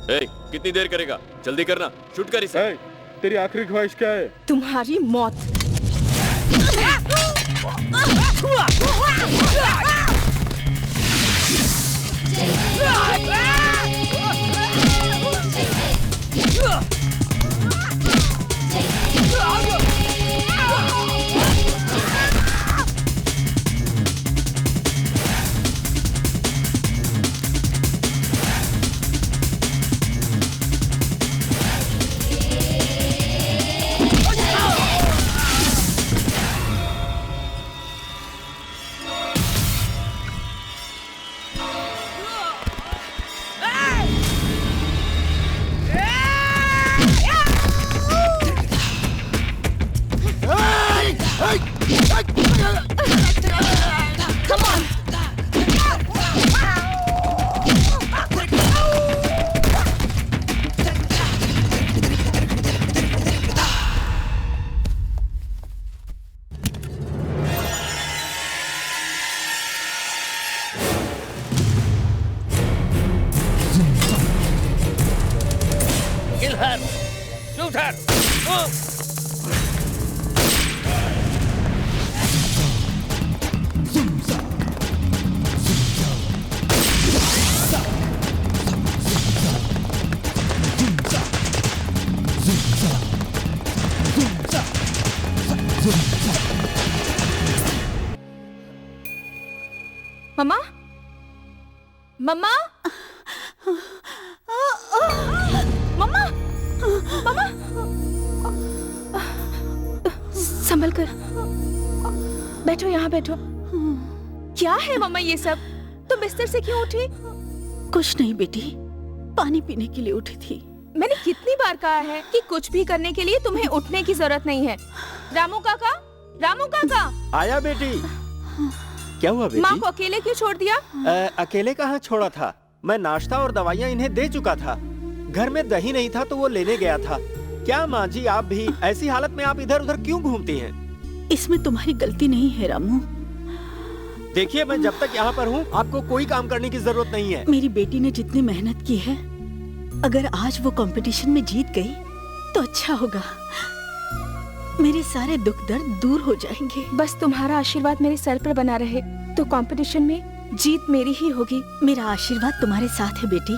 कितनी देर करेगा? जल्दी करना, शूट कर इसे। तेरी आखिरी ख्वाहिश क्या है? तुम्हारी मौत। मम्मा, मम्मा, मम्मा, मम्मा, संभल कर बैठो, यहाँ बैठो। क्या है मम्मा ये सब? तुम बिस्तर से क्यों उठी? कुछ नहीं बेटी, पानी पीने के लिए उठी थी। मैंने कितनी बार कहा है कि कुछ भी करने के लिए तुम्हें उठने की जरूरत नहीं है। रामू काका, रामू काका। आया बेटी। क्या हुआ बेटी? माँ को अकेले क्यों छोड़ दिया? अकेले कहाँ छोड़ा था? मैं नाश्ता और दवाइयाँ इन्हें दे चुका था। घर में दही नहीं था तो वो लेने गया था। क्या माँ जी, आप भी ऐसी हालत में आप इधर उधर क्यों घूमती हैं? इसमें तुम्हारी गलती नहीं है रामू। देखिए, मैं जब तक यहाँ पर हूँ आपको कोई काम करने की जरूरत नहीं है। मेरी बेटी ने जितनी मेहनत की है, अगर आज वो कंपटीशन में जीत गई तो अच्छा होगा। मेरे सारे दुख दर्द दूर हो जाएंगे। बस तुम्हारा आशीर्वाद मेरे सर पर बना रहे तो कंपटीशन में जीत मेरी ही होगी। मेरा आशीर्वाद तुम्हारे साथ है बेटी।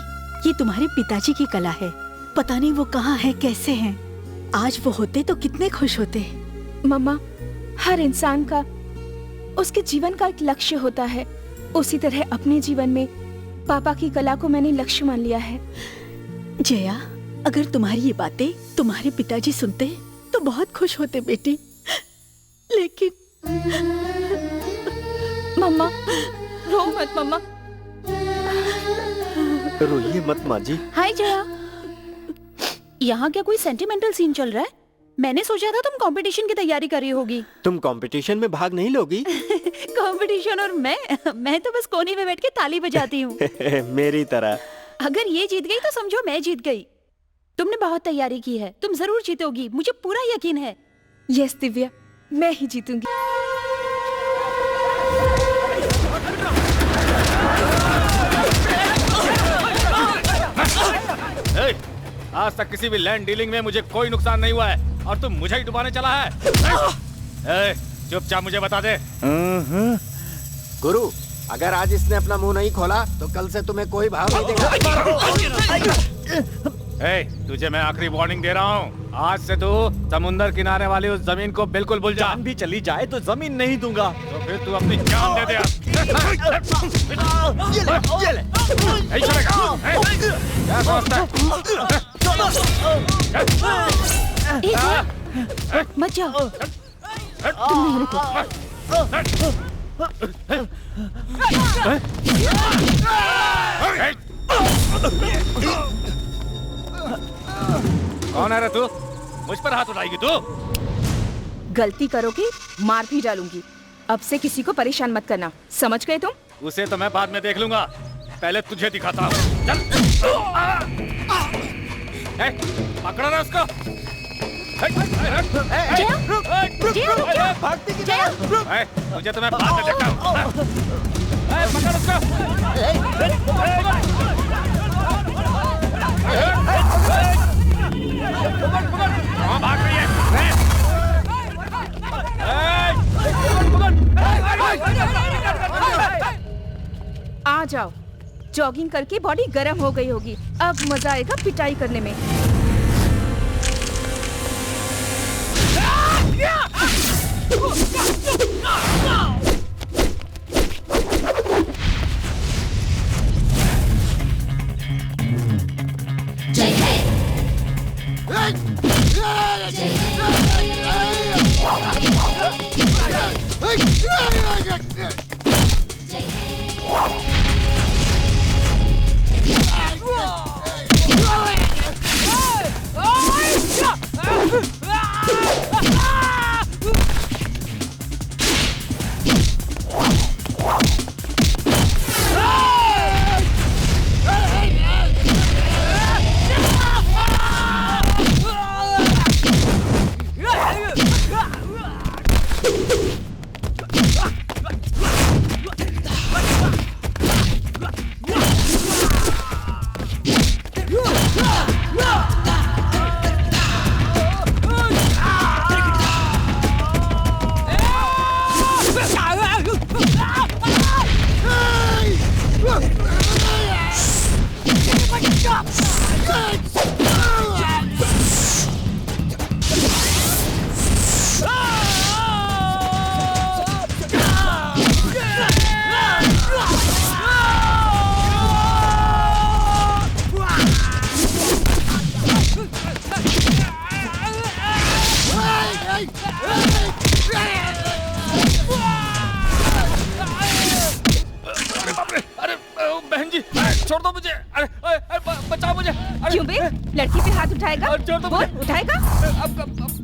ये तुम्हारे पिताजी की कला है। पता नहीं वो कहाँ है, कैसे हैं। आज वो होते तो कितने खुश होते। मम्मा, हर इंसान का उसके जीवन का एक लक्ष्य होता है। उसी तरह अपने जीवन में पापा की कला को मैंने लक्ष्य मान लिया है। जया, अगर तुम्हारी ये बातें तुम्हारे पिताजी सुनते तो बहुत खुश होते बेटी। लेकिन मम्मा, रो मत मम्मा। रोइए मत माँ जी। हाय जया, यहाँ क्या कोई सेंटिमेंटल सीन चल रहा है? मैंने सोचा था तुम कंपटीशन की तैयारी कर रही होगी। तुम कंपटीशन में भाग नहीं लोगी? कंपटीशन और मैं तो बस कोने में बैठ के ताली बजाती हूँ। मेरी तरह। अगर ये जीत गई तो समझो मैं जीत गई। तुमने बहुत तैयारी की है, तुम जरूर जीतोगी, मुझे पूरा यकीन है। यस दिव्या, मैं ही जीतूंगी। आज तक किसी भी लैंड डीलिंग में मुझे कोई नुकसान नहीं हुआ है और तुम मुझे ही डुबाने चला है। चुपचाप मुझे बता दे। गुरु, अगर आज इसने अपना मुंह नहीं खोला तो कल से तुम्हें कोई भाव नहीं देगा। तुझे मैं आखिरी वार्निंग दे रहा हूँ। आज से तू समुंदर किनारे वाली उस जमीन को बिल्कुल भूल जा। जान भी चली जाए तो जमीन नहीं दूंगा। तो फिर तू अपनी जान दे दे। क्या समझता है? मत जाओ। तुम नहीं रुको। कौन है रे तू? मुझ पर हाथ उठाएगी तू? गलती करोगे मार भी डालूंगी। अब से किसी को परेशान मत करना, समझ गए तुम? उसे तो मैं बाद में देख लूंगा, पहले तुझे दिखाता हूँ। चल। पकड़ो ना उसको। मुझे तो मैं बाद में देखता हूँ। पकड़ उसको। जाओ। जॉगिंग करके बॉडी गर्म हो गई होगी। अब मजा आएगा पिटाई करने में। छोड़ दो मुझे। अरे बचाओ मुझे। क्यों बे? लड़की पे हाथ उठाएगा? छोड़ दो बोल, मुझे। उठाएगा?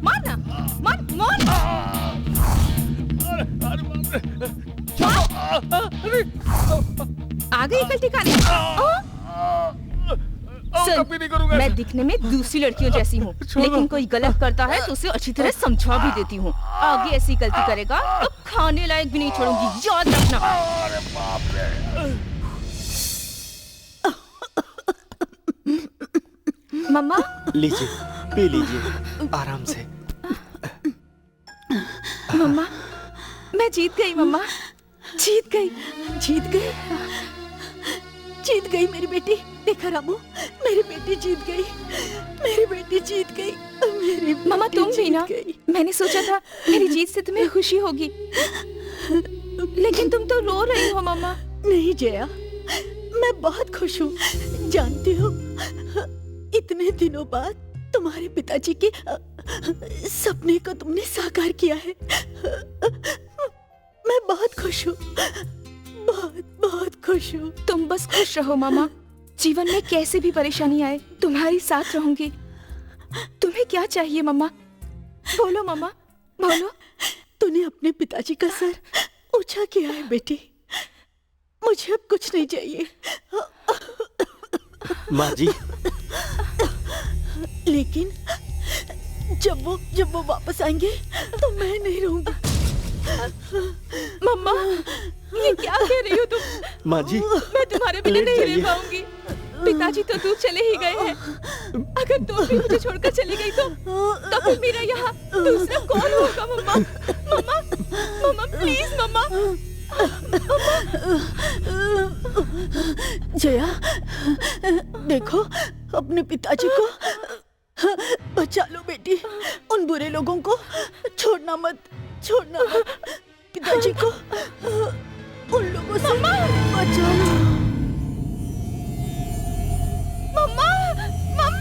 मार ना, मार, मार। अरे बाप रे। आ गई कल ठिकाने। सुन, कभी नहीं करूंगा। मैं दिखने में दूसरी लड़कियों जैसी हूँ, लेकिन कोई गलत करता है तो उसे अच्छी तरह समझा भी देती हूँ। आगे ऐसी गलती करेगा तो खाने लायक भी नहीं छोड़ूंगी, याद रखना। अरे बाप रे। मम्मा, लीजिए, पी लीजिए आराम से। मम्मा, मैं जीत गई। मम्मा, जीत गई। जीत गई, जीत गई मेरी बेटी। देखा रामू, मेरी बेटी जीत गई, मेरी बेटी जीत गई, मेरी मम्मा बेटी तुम भी ना। जीत गई। मैंने सोचा था मेरी जीत से तुम्हें खुशी होगी, लेकिन तुम तो रो रही हो। मम्मा, नहीं जया, मैं बहुत खुश हूँ। जानती हो, इतने दिनों बाद तुम्हारे पिताजी के सपने को तुमने साकार किया है। मैं बहुत खुश हूँ, बहुत बहुत खुश हूँ। तुम बस खुश रहो मम्मा। जीवन में कैसे भी परेशानी आए, तुम्हारी साथ रहूंगी। तुम्हें क्या चाहिए मम्मा? बोलो मम्मा, बोलो। तूने अपने पिताजी का सर ऊंचा किया है बेटी, मुझे अब कुछ नहीं चाहिए। माँ जी, लेकिन जब वो वापस आएंगे तो मैं नहीं रहूंगी। मम्मा, ये क्या कह रही हो तुम? माँ जी, मैं तुम्हारे बिना लेट नहीं जाइए। रह पाऊंगी। पिताजी तो दूर चले ही गए हैं। अगर तुम भी मुझे छोड़कर चली गई तो फिर मेरा यहाँ दूसरा कौन होगा? मम्मा, मम्मा, मम्मा प्लीज मम्मा। जया, देखो अपने पिताजी को बचा लो बेटी। उन बुरे लोगों को छोड़ना मत, छोड़ना मत। पिताजी को उन लोगों से बचा लो। मम्मा, मम्मा,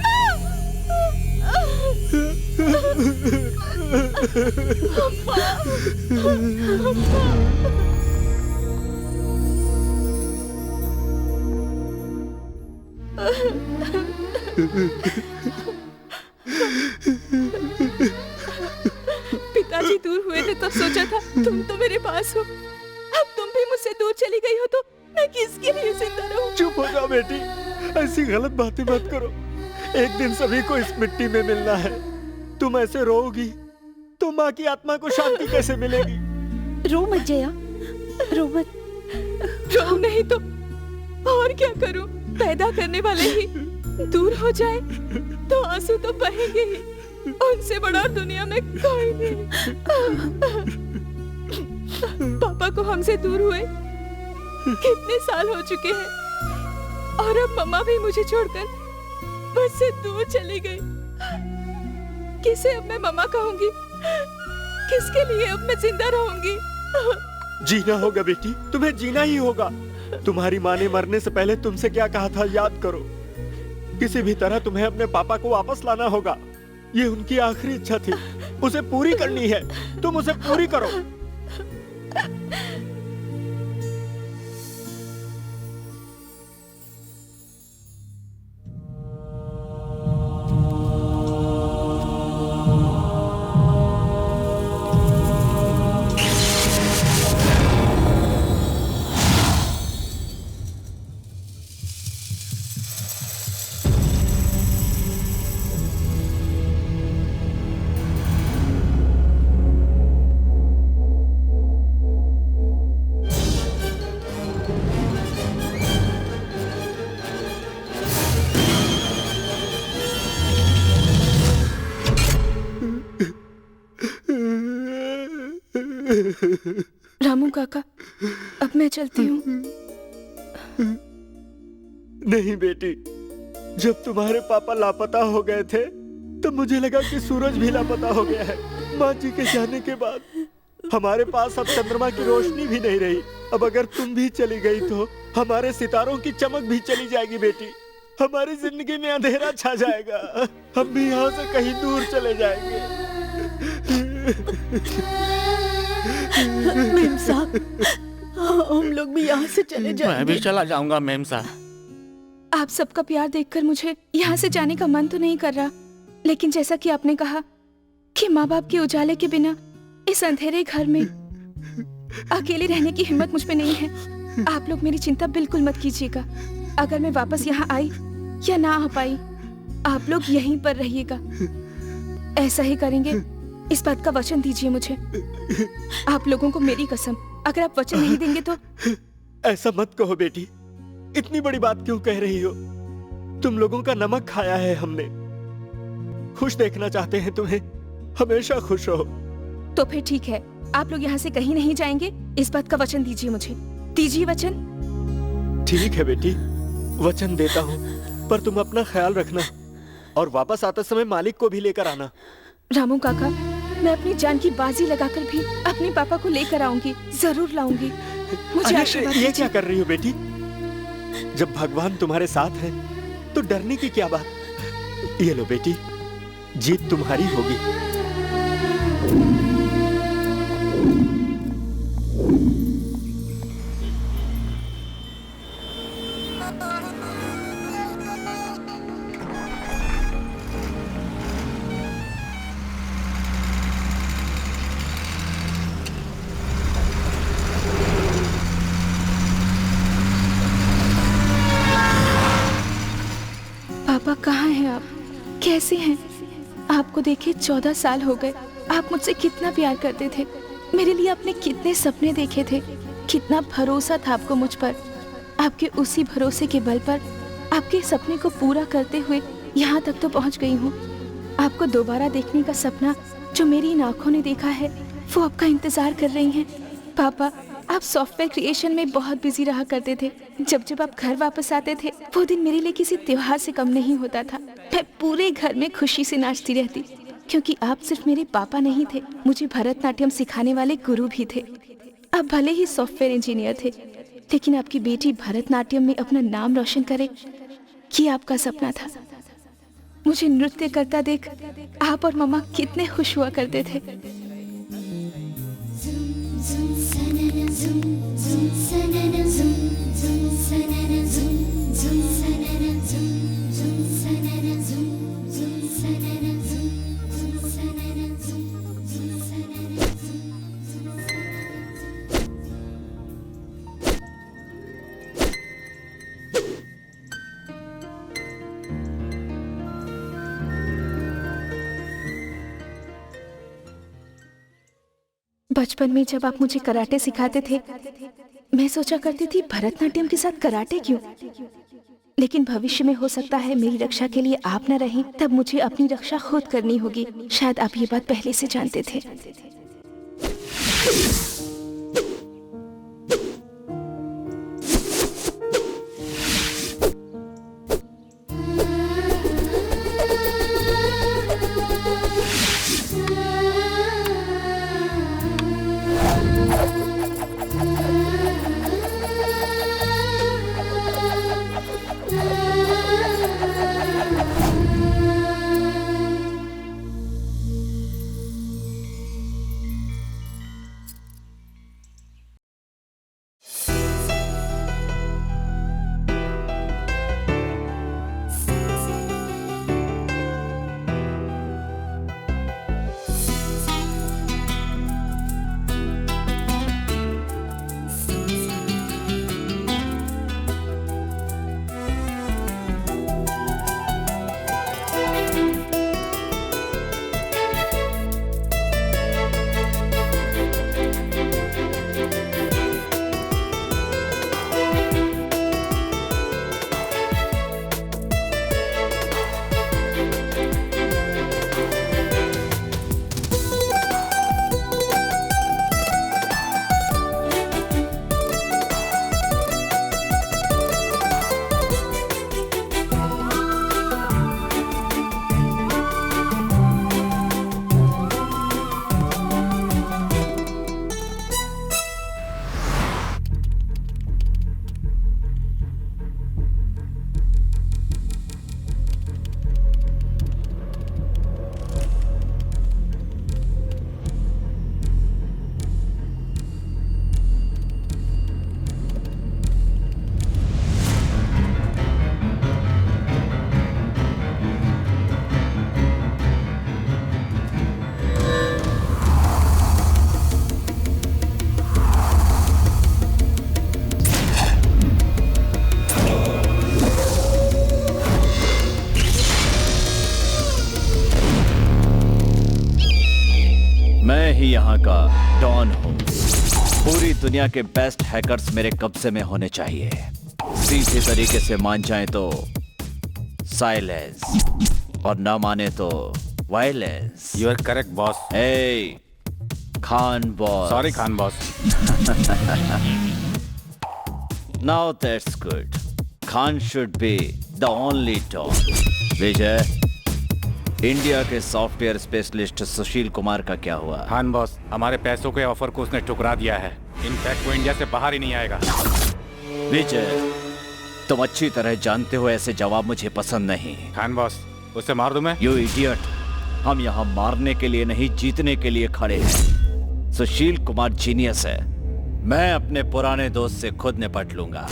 पिताजी दूर हुए थे तब सोचा था तुम तो मेरे पास हो। अब तुम भी मुझसे दूर चली गई हो तो मैं किसके लिए जिंदा रहूं? चुप हो जाओ बेटी, ऐसी गलत बातें मत करो। एक दिन सभी को इस मिट्टी में मिलना है। तुम ऐसे रोओगी तो माँ की आत्मा को शांति कैसे मिलेगी? रो मत जया, रो मत। रो नहीं तो और क्या करूं? पैदा करने वाले ही दूर हो जाए तो आंसू तो बहेंगे ही। उनसे बड़ा दुनिया में कोई नहीं। पापा को हमसे दूर हुए कितने साल हो चुके हैं और अब मम्मा भी मुझे छोड़कर मुझसे दूर चली गई। किसे अब मैं मम्मा कहूंगी? किसके लिए अब मैं जिंदा रहूंगी? जीना होगा बेटी, तुम्हें जीना ही होगा। तुम्हारी माँ ने मरने से पहले तुमसे क्या कहा था याद करो। किसी भी तरह तुम्हें अपने पापा को वापस लाना होगा। ये उनकी आखिरी इच्छा थी, उसे पूरी करनी है। तुम उसे पूरी करो। रामू काका, अब मैं चलती हूँ। नहीं बेटी, जब तुम्हारे पापा लापता हो गए थे तो मुझे लगा कि सूरज भी लापता हो गया है। माँ जी के जाने के बाद हमारे पास अब चंद्रमा की रोशनी भी नहीं रही। अब अगर तुम भी चली गई तो हमारे सितारों की चमक भी चली जाएगी बेटी। हमारी जिंदगी में अंधेरा छा जाएगा। हम भी यहाँ से कहीं दूर चले जाएंगे। मेम साहब, हम लोग भी यहाँ से चले जाएंगे। मैं भी चला जाऊंगा मेम साहब। आप सबका प्यार देखकर मुझे यहाँ से जाने का मन तो नहीं कर रहा, लेकिन जैसा कि आपने कहा कि माँ बाप के उजाले के बिना इस अंधेरे घर में अकेले रहने की हिम्मत मुझ में नहीं है। आप लोग मेरी चिंता बिल्कुल मत कीजिएगा। अगर मैं वापस यहाँ आई या ना आ पाई, आप लोग यहीं पर रहिएगा। ऐसा ही करेंगे, इस बात का वचन दीजिए मुझे। आप लोगों को मेरी कसम, अगर आप वचन नहीं देंगे तो। ऐसा मत कहो बेटी, इतनी बड़ी बात क्यों कह रही हो? तुम लोगों का नमक खाया है हमने। खुश देखना चाहते हैं तुम्हें, हमेशा खुश रहो। तो फिर ठीक है, आप लोग यहाँ से कहीं नहीं जाएंगे, इस बात का वचन दीजिए मुझे। दीजिए वचन। ठीक है बेटी, वचन देता हूँ, पर तुम अपना ख्याल रखना और वापस आते समय मालिक को भी लेकर आना। रामू काका, मैं अपनी जान की बाजी लगाकर भी अपने पापा को लेकर आऊंगी, जरूर लाऊंगी। मुझे आशीर्वाद ये दीजिए। क्या कर रही हो बेटी? जब भगवान तुम्हारे साथ है तो डरने की क्या बात। ये लो बेटी, जीत तुम्हारी होगी। पापा कहाँ हैं आप? कैसे हैं? आपको देखे 14 साल हो गए। आप मुझसे कितना प्यार करते थे, मेरे लिए आपने कितने सपने देखे थे, कितना भरोसा था आपको मुझ पर। आपके उसी भरोसे के बल पर आपके सपने को पूरा करते हुए यहाँ तक तो पहुँच गई हूँ। आपको दोबारा देखने का सपना जो मेरी इन आँखों ने देखा है, वो आपका इंतजार कर रही हैं। पापा, आप सॉफ्टवेयर क्रिएशन में बहुत बिजी रहा करते थे। जब जब आप घर वापस आते थे, वो दिन मेरे लिए किसी त्योहार से कम नहीं होता था। मैं पूरे घर में खुशी से नाचती रहती, क्योंकि आप सिर्फ मेरे पापा नहीं थे, मुझे भरतनाट्यम सिखाने वाले गुरु भी थे। आप भले ही सॉफ्टवेयर इंजीनियर थे, लेकिन आपकी बेटी भरतनाट्यम में अपना नाम रोशन करे, ये आपका सपना था। मुझे नृत्य करता देख आप और मम्मा कितने खुश हुआ करते थे। बचपन में जब आप मुझे कराटे सिखाते थे, मैं सोचा करती थी भरतनाट्यम के साथ कराटे क्यों। लेकिन भविष्य में हो सकता है मेरी रक्षा के लिए आप न रहें, तब मुझे अपनी रक्षा खुद करनी होगी। शायद आप ये बात पहले से जानते थे। मैं ही यहाँ का डॉन हूँ। पूरी दुनिया के बेस्ट हैकर्स मेरे कब्जे में होने चाहिए। सीधे तरीके से मान जाए तो साइलेंस और ना माने तो violence. You are correct boss. Hey, Khan boss. Sorry Khan boss. Now that's good. Khan should be the only Don. Vijay, India के सॉफ्टवेयर स्पेशलिस्ट सुशील कुमार का क्या हुआ? खान बॉस, हमारे पैसों के ऑफर को उसने ठुकरा दिया है। इनफैक्ट वो इंडिया से बाहर ही नहीं आएगा। विजय, तुम अच्छी तरह जानते हो ऐसे जवाब मुझे पसंद नहीं। खान बॉस, उसे मार दूं मैं? यू इडियट, हम यहाँ मारने के लिए नहीं जीतने के लिए खड़े हैं। सुशील कुमार जीनियस है। मैं अपने पुराने दोस्त से खुद निपट लूंगा।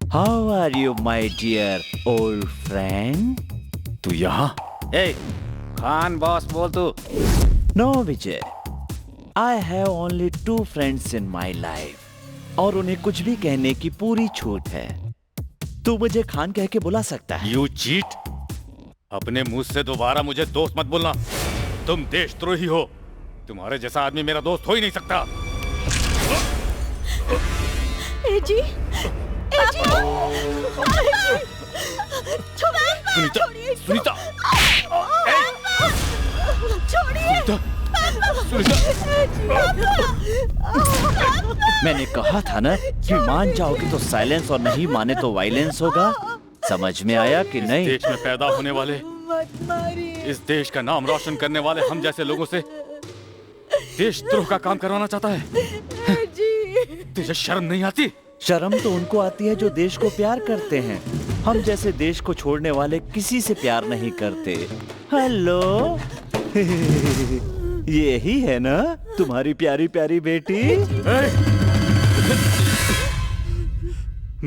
How are you, my dear old friend? तू यहाँ? ए, खान बॉस बोल तू। No, Vijay. I have only 2 friends in my life. और उन्हें कुछ भी कहने की पूरी छूट है। तू मुझे खान कह के बुला सकता है। You cheat! अपने मुंह से दोबारा मुझे दोस्त मत बोलना। तुम देशद्रोही हो। तुम्हारे जैसा आदमी मेरा दोस्त हो ही नहीं सकता। जी, सुनीता, सुनीता, छोड़िए। मैंने कहा था ना कि मान जाओगे तो साइलेंस और नहीं माने तो वायलेंस होगा। समझ में आया कि नहीं? इस देश में पैदा होने वाले, इस देश का नाम रोशन करने वाले हम जैसे लोगों से देशद्रोह का काम करवाना चाहता है। तुझे शर्म नहीं आती? शर्म तो उनको आती है जो देश को प्यार करते हैं। हम जैसे देश को छोड़ने वाले किसी से प्यार नहीं करते। हेलो यही है ना तुम्हारी प्यारी प्यारी बेटी?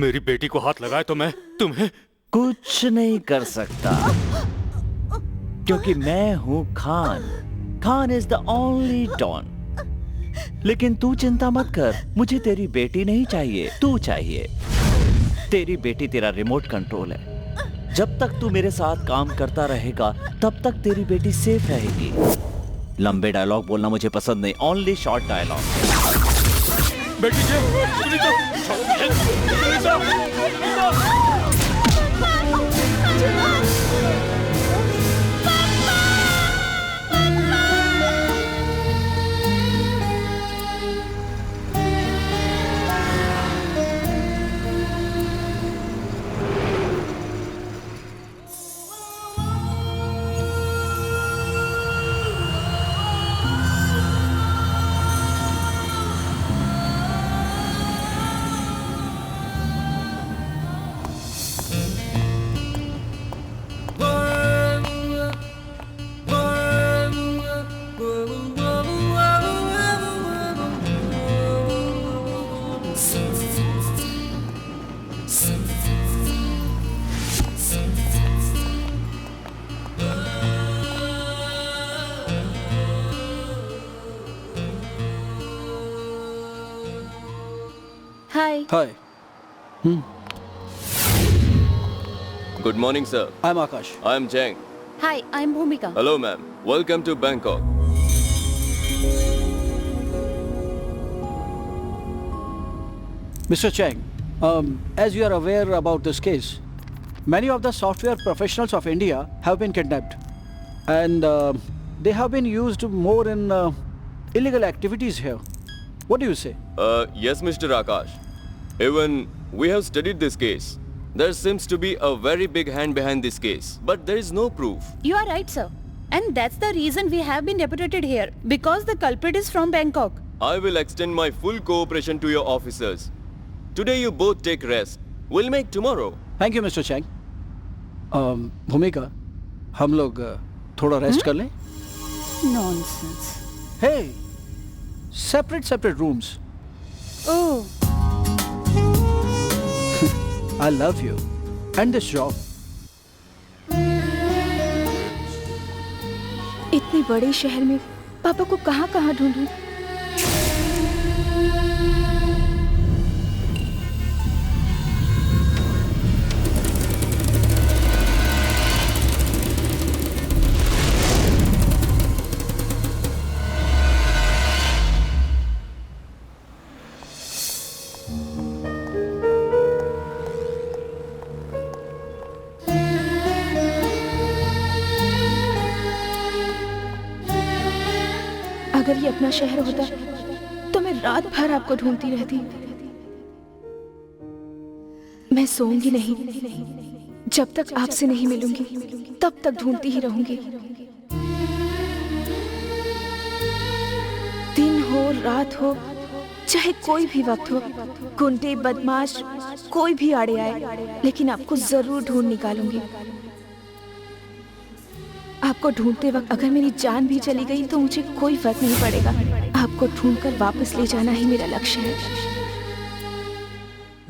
मेरी बेटी को हाथ लगाए तो मैं तुम्हें कुछ नहीं कर सकता, क्योंकि मैं हूँ Khan. Khan is the only don. लेकिन तू चिंता मत कर, मुझे तेरी बेटी नहीं चाहिए, तू चाहिए। तेरी बेटी तेरा रिमोट कंट्रोल है। जब तक तू मेरे साथ काम करता रहेगा तब तक तेरी बेटी सेफ रहेगी। लंबे डायलॉग बोलना मुझे पसंद नहीं, ओनली शॉर्ट डायलॉग। बेटी जी, Sunita, Sunita. Hi. Hi, good morning sir, I'm Akash. I am Jang. Hi, I am Bhumika. Hello ma'am, welcome to Bangkok. Mr. Chang, as you are aware about this case, many of the software professionals of India have been kidnapped, and they have been used more in illegal activities here. What do you say? Yes, Mr. Akash. Even we have studied this case. There seems to be a very big hand behind this case, but there is no proof. You are right, sir. And that's the reason we have been deputed here, because the culprit is from Bangkok. I will extend my full cooperation to your officers. Today you both take rest. We'll make tomorrow. Thank you, Mr. Chang. भूमिका, हम लोग थोड़ा rest कर लें? Nonsense. Hey, separate rooms. Oh, I love you and this job. इतने बड़े शहर में पापा को कहाँ कहाँ ढूंढूं? अगर ये अपना शहर होता तो मैं रात भर आपको ढूंढती रहती। मैं सोऊंगी नहीं जब तक आपसे नहीं मिलूंगी, तब तक ढूंढती ही रहूंगी। दिन हो रात हो, चाहे कोई भी वक्त हो, गुंडे बदमाश कोई भी आड़े आए, लेकिन आपको जरूर ढूंढ निकालूंगी। आपको ढूंढते वक्त अगर मेरी जान भी चली गई तो मुझे कोई फर्क नहीं पड़ेगा। आपको ढूंढकर वापस ले जाना ही मेरा लक्ष्य है।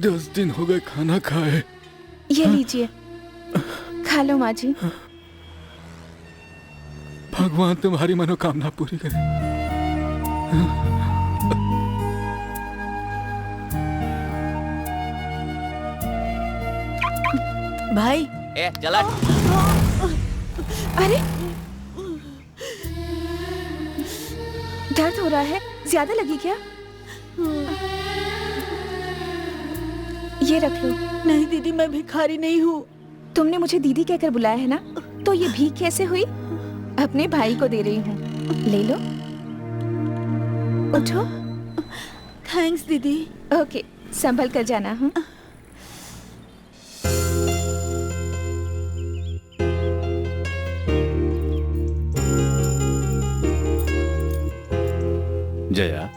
10 दिन हो गए खाना खाए। ये लीजिए, खा लो माँ जी। भगवान तुम्हारी मनोकामना पूरी करे। भाई, ए चला। अरे दर्द हो रहा है, ज्यादा लगी क्या? ये रख लो। नहीं दीदी, मैं भिखारी नहीं हूँ। तुमने मुझे दीदी कहकर बुलाया है ना, तो ये भीख कैसे हुई? अपने भाई को दे रही हूँ, ले लो। उठो। थैंक्स दीदी। ओके, संभल कर जाना। हाँ, जया,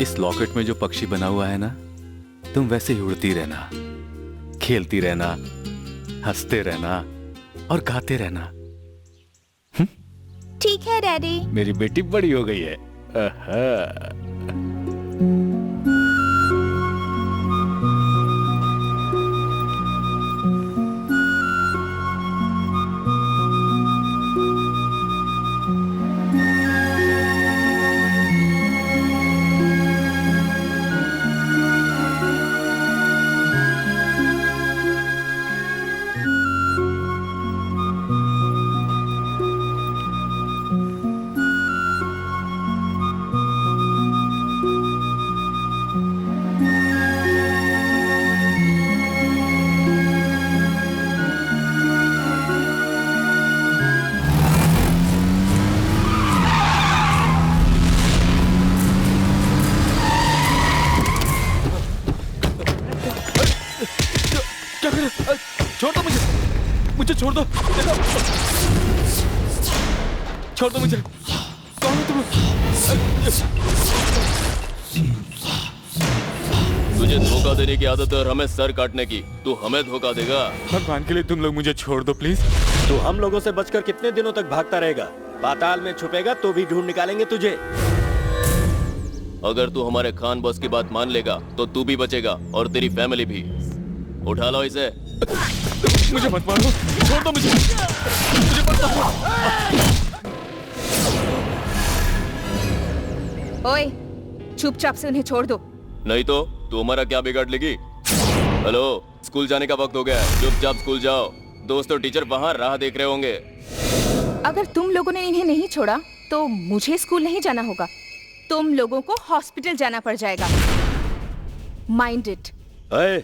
इस लॉकेट में जो पक्षी बना हुआ है ना, तुम वैसे ही उड़ती रहना, खेलती रहना, हंसते रहना और गाते रहना। ठीक है डैडी। मेरी बेटी बड़ी हो गई है। आहा। छोड़ दो मुझे छोड़ दो। छोड़ दो मुझे। कौन हो तुम? तुझे धोखा देने की आदत है और हमें सर काटने की। तू हमें धोखा देगा? भगवान के लिए तुम लोग मुझे छोड़ दो प्लीज। तू हम लोगों से बचकर कितने दिनों तक भागता रहेगा? पाताल में छुपेगा तो भी ढूंढ निकालेंगे तुझे। अगर तू हमारे खान बॉस की बात मान लेगा तो तू भी बचेगा और तेरी फैमिली भी। उठा लो इसे। मुझे मत मारो, छोड़ दो मुझे मत मारो। ओए, चुपचाप से उन्हें छोड़ दो। नहीं तो तू हमारा क्या बिगाड़ लेगी? हेलो, स्कूल जाने का वक्त हो गया है, चुपचाप स्कूल जाओ। दोस्त और टीचर बाहर राह देख रहे होंगे। अगर तुम लोगों ने इन्हें नहीं छोड़ा तो मुझे स्कूल नहीं जाना होगा। तुम लोगों को हॉस्पिटल जाना पड़ जाएगा। Mind it. अरे,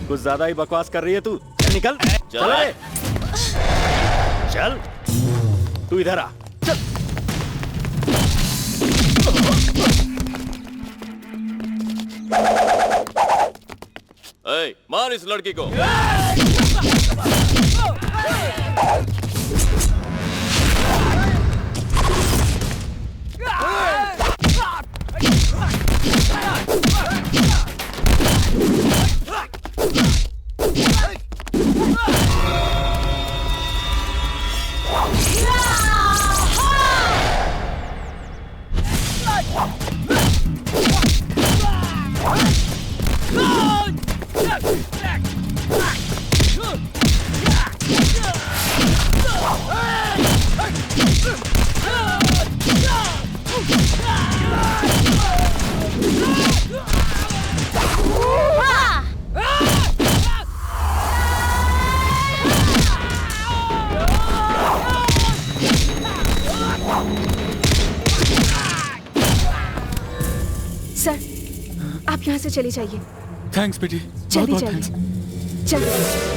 कुछ ज्यादा ही बकवास कर रही है तू। निकल, चल। चल, तू इधर आ। चल। ए, मार इस लड़की को। सर, आप यहाँ से चली जाइए। थैंक्स बेटी, बहुत जल्दी बहुत जाइए। थैंक्स। जल्दी।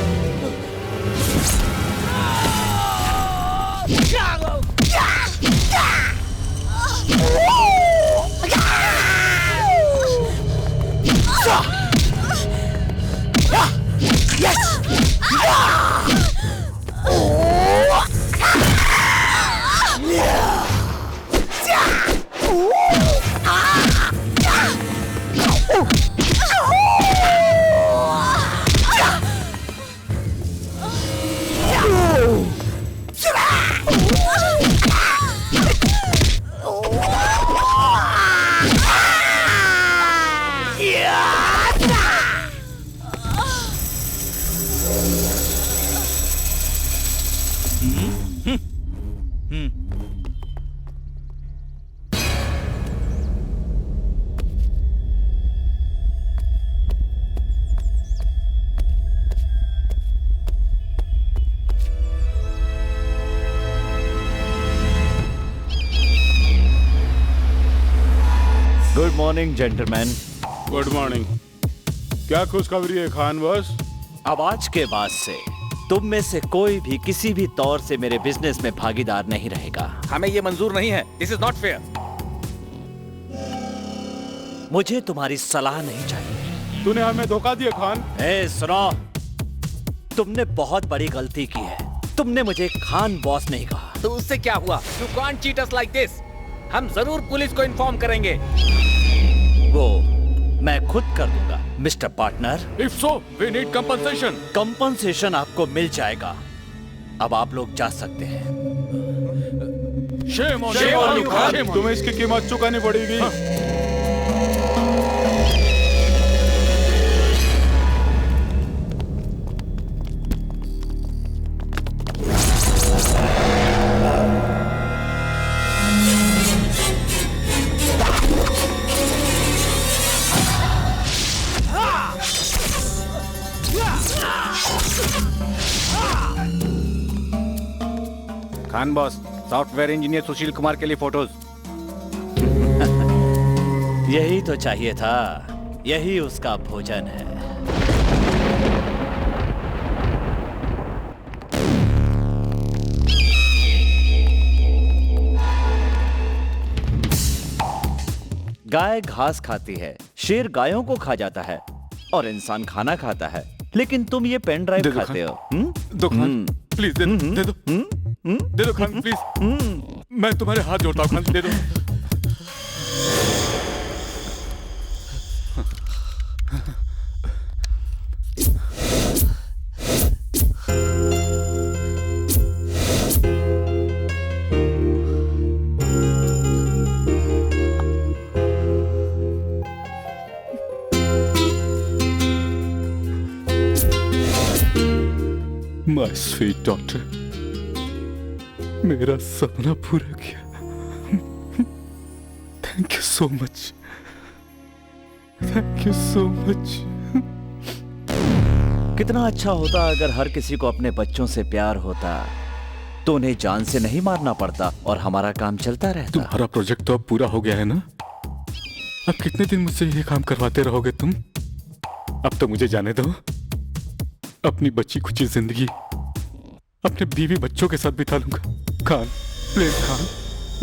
Good morning gentleman. Good morning. क्या खुशखबरी है खान बॉस? अब आज के बाद से तुम में से कोई भी किसी भी तौर से मेरे बिजनेस में भागीदार नहीं रहेगा। हमें ये मंजूर नहीं है। This is not fair. मुझे तुम्हारी सलाह नहीं चाहिए। तूने हमें धोखा दिया खान। ए सुनो, तुमने बहुत बड़ी गलती की है। तुमने मुझे खान बॉस नहीं कहा। तो उससे क्या हुआ? You can't cheat us like this. हम जरूर पुलिस को इन्फॉर्म करेंगे। वो मैं खुद कर दूंगा mister partner. If so we need compensation. Compensation आपको मिल जाएगा। अब आप लोग जा सकते हैं। Shame on you Khan. तुम्हें इसकी कीमत चुकानी पड़ेगी। Khan boss, software engineer Sushil Kumar के लिए फोटोज। यही तो चाहिए था। यही उसका भोजन है। गाय घास खाती है, शेर गायों को खा जाता है और इंसान खाना खाता है। लेकिन तुम ये पेन ड्राइव खाते हो। दो खान, प्लीज दे दो। दे दो खान, प्लीज। मैं तुम्हारे हाथ जोड़ता हूँ खान, दे दो। My sweet daughter, मेरा सपना पूरा किया। Thank you so much. Thank you so much. कितना अच्छा होता अगर हर किसी को अपने बच्चों से प्यार होता तो उन्हें जान से नहीं मारना पड़ता और हमारा काम चलता रहता। तुम्हारा प्रोजेक्ट तो अब पूरा हो गया है ना? अब कितने दिन मुझसे ये काम करवाते रहोगे तुम? अब तो मुझे जाने दो। अपनी बच्ची खुची जिंदगी अपने बीवी बच्चों के साथ बिता लूंगा। खान प्लीज, खान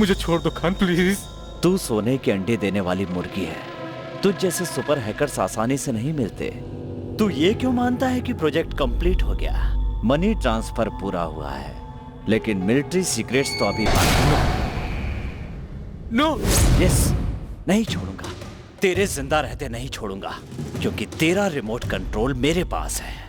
मुझे छोड़ दो खान प्लीज। तू सोने के अंडे देने वाली मुर्गी है। तुझ जैसे सुपर हैकर्स आसानी से नहीं मिलते। तू ये क्यों मानता है कि प्रोजेक्ट कंप्लीट हो गया? मनी ट्रांसफर पूरा हुआ है लेकिन मिलिट्री सीक्रेट्स तो अभी नो। यस, नहीं छोड़ूंगा। तेरे जिंदा रहते नहीं छोड़ूंगा क्योंकि तेरा रिमोट कंट्रोल मेरे पास है।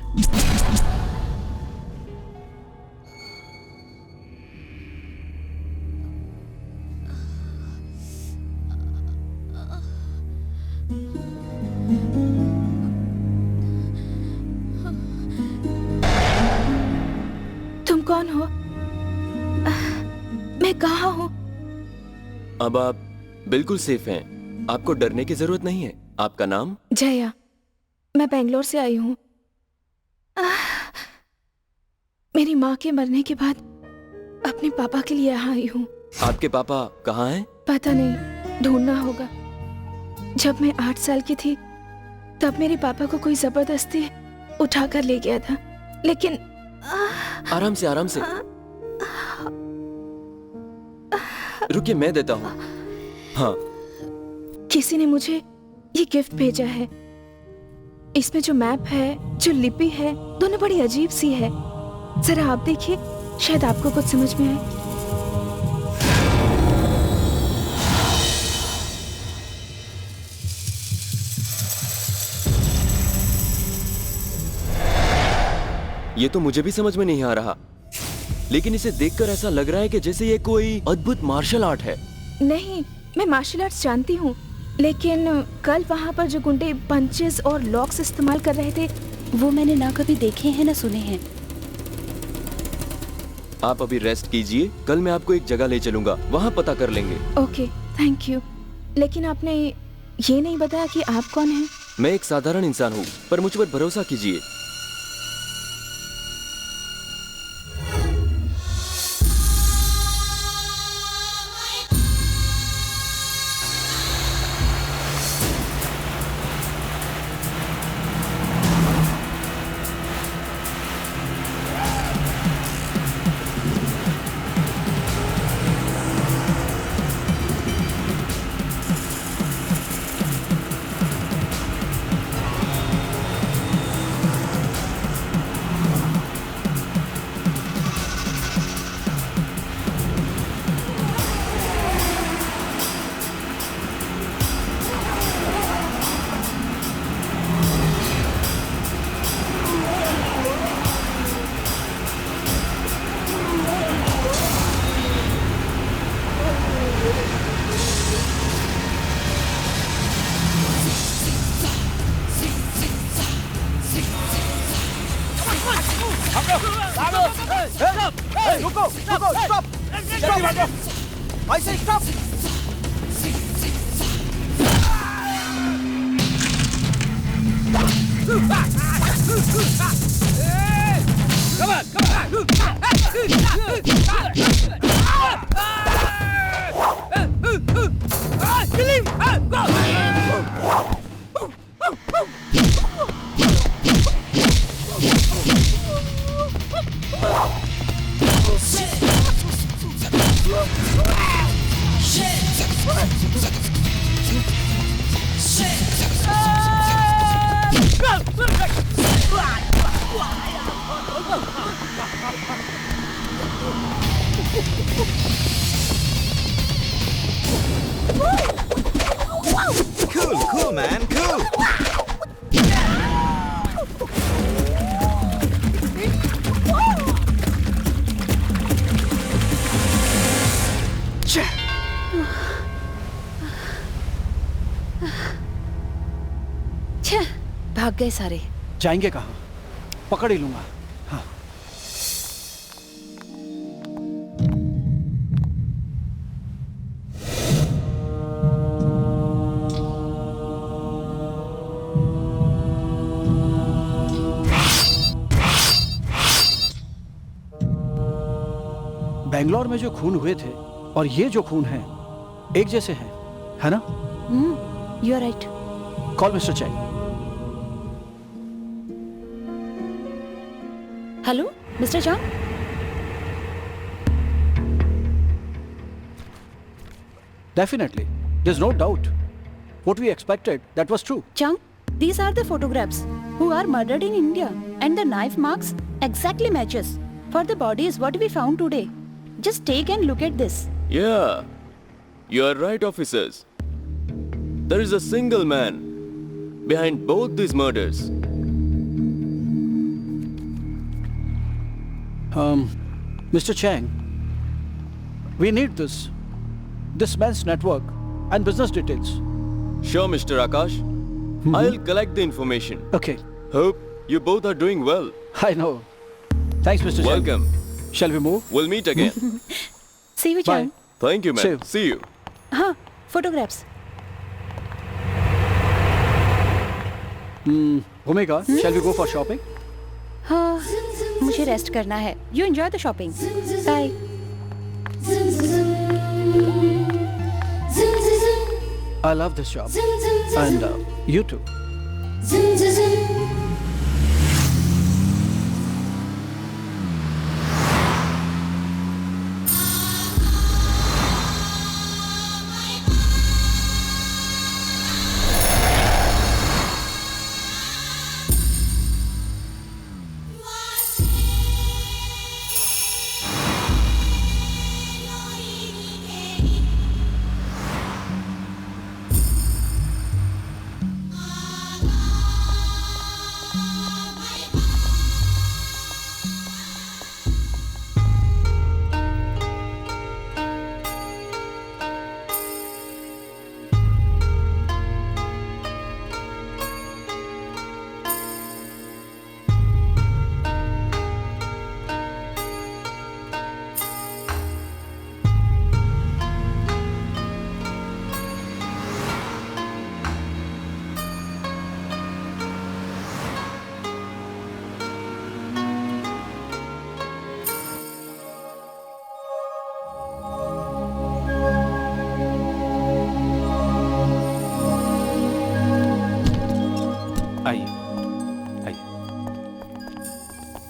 तुम कौन हो? मैं कहाँ हूँ? अब आप बिल्कुल सेफ हैं। आपको डरने की जरूरत नहीं है। आपका नाम? जया। मैं बेंगलोर से आई हूँ। मेरी माँ के मरने के बाद अपने पापा के लिए यहाँ आई हूँ। आपके पापा कहाँ हैं? पता नहीं, ढूंढना होगा। जब मैं 8 साल की थी तब मेरे पापा को कोई जबरदस्ती उठाकर ले गया था, लेकिन आराम से, आराम से। रुकिए, मैं देता हूँ। हाँ, किसी ने मुझे ये गिफ्ट भेजा है। इसमें जो मैप है, जो लिपि है, दोनों बड़ी अजीब सी है। जरा आप देखिए, शायद आपको कुछ समझ में आए। ये तो मुझे भी समझ में नहीं आ रहा, लेकिन इसे देखकर ऐसा लग रहा है कि जैसे ये कोई अद्भुत मार्शल आर्ट है। नहीं, मैं मार्शल आर्ट्स जानती हूँ, लेकिन कल वहाँ पर जो गुंडे पंचेस और लॉक्स इस्तेमाल कर रहे थे, वो मैंने ना कभी देखे हैं ना सुने हैं। आप अभी रेस्ट कीजिए, कल मैं आपको एक जगह ले चलूंगा, वहाँ पता कर लेंगे। Okay, thank you. लेकिन आपने ये नहीं बताया कि आप कौन हैं? मैं एक साधारण इंसान हूँ, पर मुझ पर भरोसा कीजिए। Cool, man, cool. भाग गए सारे। जाएंगे कहाँ? पकड़ ही लूंगा। हाँ। बेंगलोर में जो खून हुए थे और ये जो खून है एक जैसे हैं, है ना? You are right. Call mister Chang. Hello mister Chang. Definitely. There's no doubt. What we expected, that was true. Chang, these are the photographs who are murdered in India, and the knife marks exactly matches for the bodies what we found today. Just take and look at this. Yeah, you are right, officers. There is a single man behind both these murders. Mr. Chang, we need this man's network and business details. Sure, Mr. Akash. I'll collect the information. Okay. Hope you both are doing well. I know. Thanks, Mr. Chang. Welcome. Shall we move? We'll meet again. See you, Chang. Thank you, See man. you. See you. हाँ, photographs. Bhumika, shall we go for shopping? हाँ, मुझे rest करना है. You enjoy the shopping. Bye. I love this job. And you too.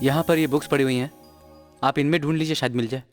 यहाँ पर ये books पड़ी हुई हैं, आप इनमें ढूंढ लीजिए, शायद मिल जाए।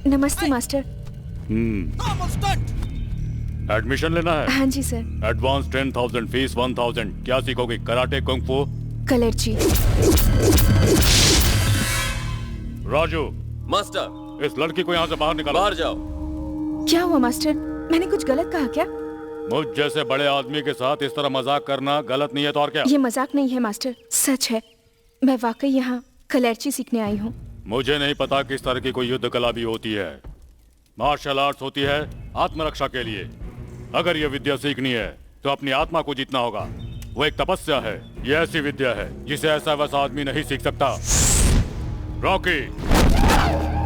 नमस्ते मास्टर। एडमिशन लेना है? हाँ जी सर। Advance 10,000, fees 1,000। क्या सीखोगे? कराटे, कुंग फू? कलर्ची। राजू। मास्टर। इस लड़की को यहाँ से बाहर निकालो। बाहर जाओ। क्या हुआ मास्टर? मैंने कुछ गलत कहा क्या? मुझ जैसे बड़े आदमी के साथ इस तरह मजाक करना गलत नहीं है तो और क्या? ये मजाक नहीं है मास्टर, सच है। मैं वाकई यहाँ कलर्ची सीखने आई हूँ। मुझे नहीं पता किस तरह की कोई युद्ध कला भी होती है। मार्शल आर्ट्स होती है आत्मरक्षा के लिए। अगर ये विद्या सीखनी है तो अपनी आत्मा को जीतना होगा। वो एक तपस्या है। ये ऐसी विद्या है जिसे ऐसा वैसा आदमी नहीं सीख सकता। Rocky,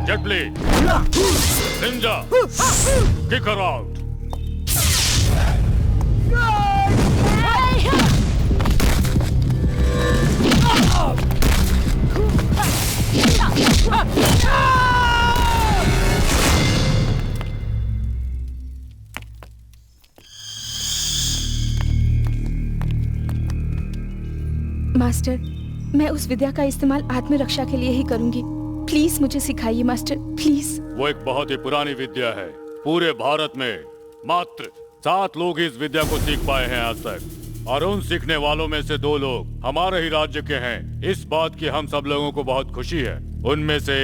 Jet Li, ninja, kick her out. Master, मैं उस विद्या का इस्तेमाल आत्मरक्षा के लिए ही करूंगी। प्लीज मुझे सिखाइए मास्टर, प्लीज। वो एक बहुत ही पुरानी विद्या है। पूरे भारत में मात्र 7 लोग ही इस विद्या को सीख पाए हैं आज तक, और उन सीखने वालों में से 2 लोग हमारे ही राज्य के हैं। इस बात की हम सब लोगों को बहुत खुशी है। उनमें से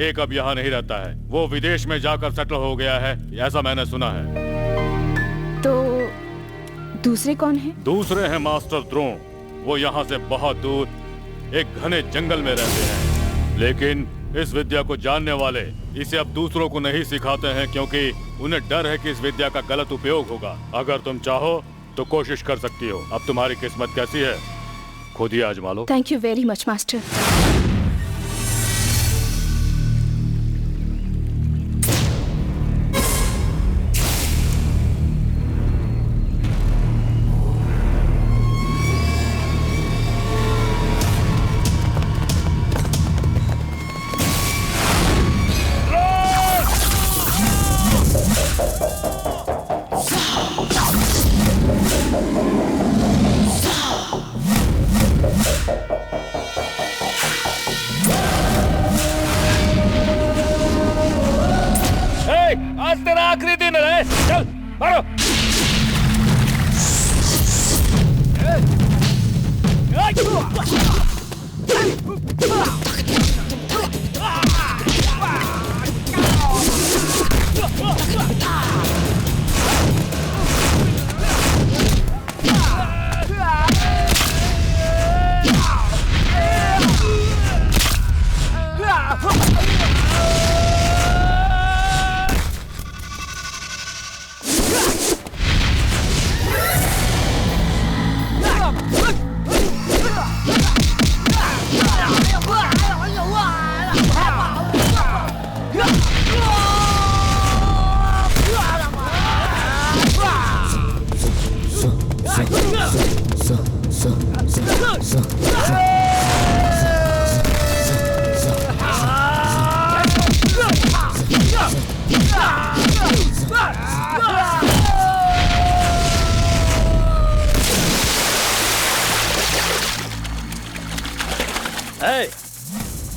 एक अब यहाँ नहीं रहता है, वो विदेश में जाकर सेटल हो गया है, ऐसा मैंने सुना है। तो दूसरे कौन हैं? दूसरे हैं मास्टर द्रोण। वो यहाँ से बहुत दूर एक घने जंगल में रहते हैं, लेकिन इस विद्या को जानने वाले इसे अब दूसरों को नहीं सिखाते हैं, क्योंकि उन्हें डर है कि इस विद्या का गलत उपयोग होगा। अगर तुम चाहो तो कोशिश कर सकती हो। अब तुम्हारी किस्मत कैसी है खुद ही आजमा लो। Thank you very much master. आज तेरा आखिरी दिन है, चल मारो।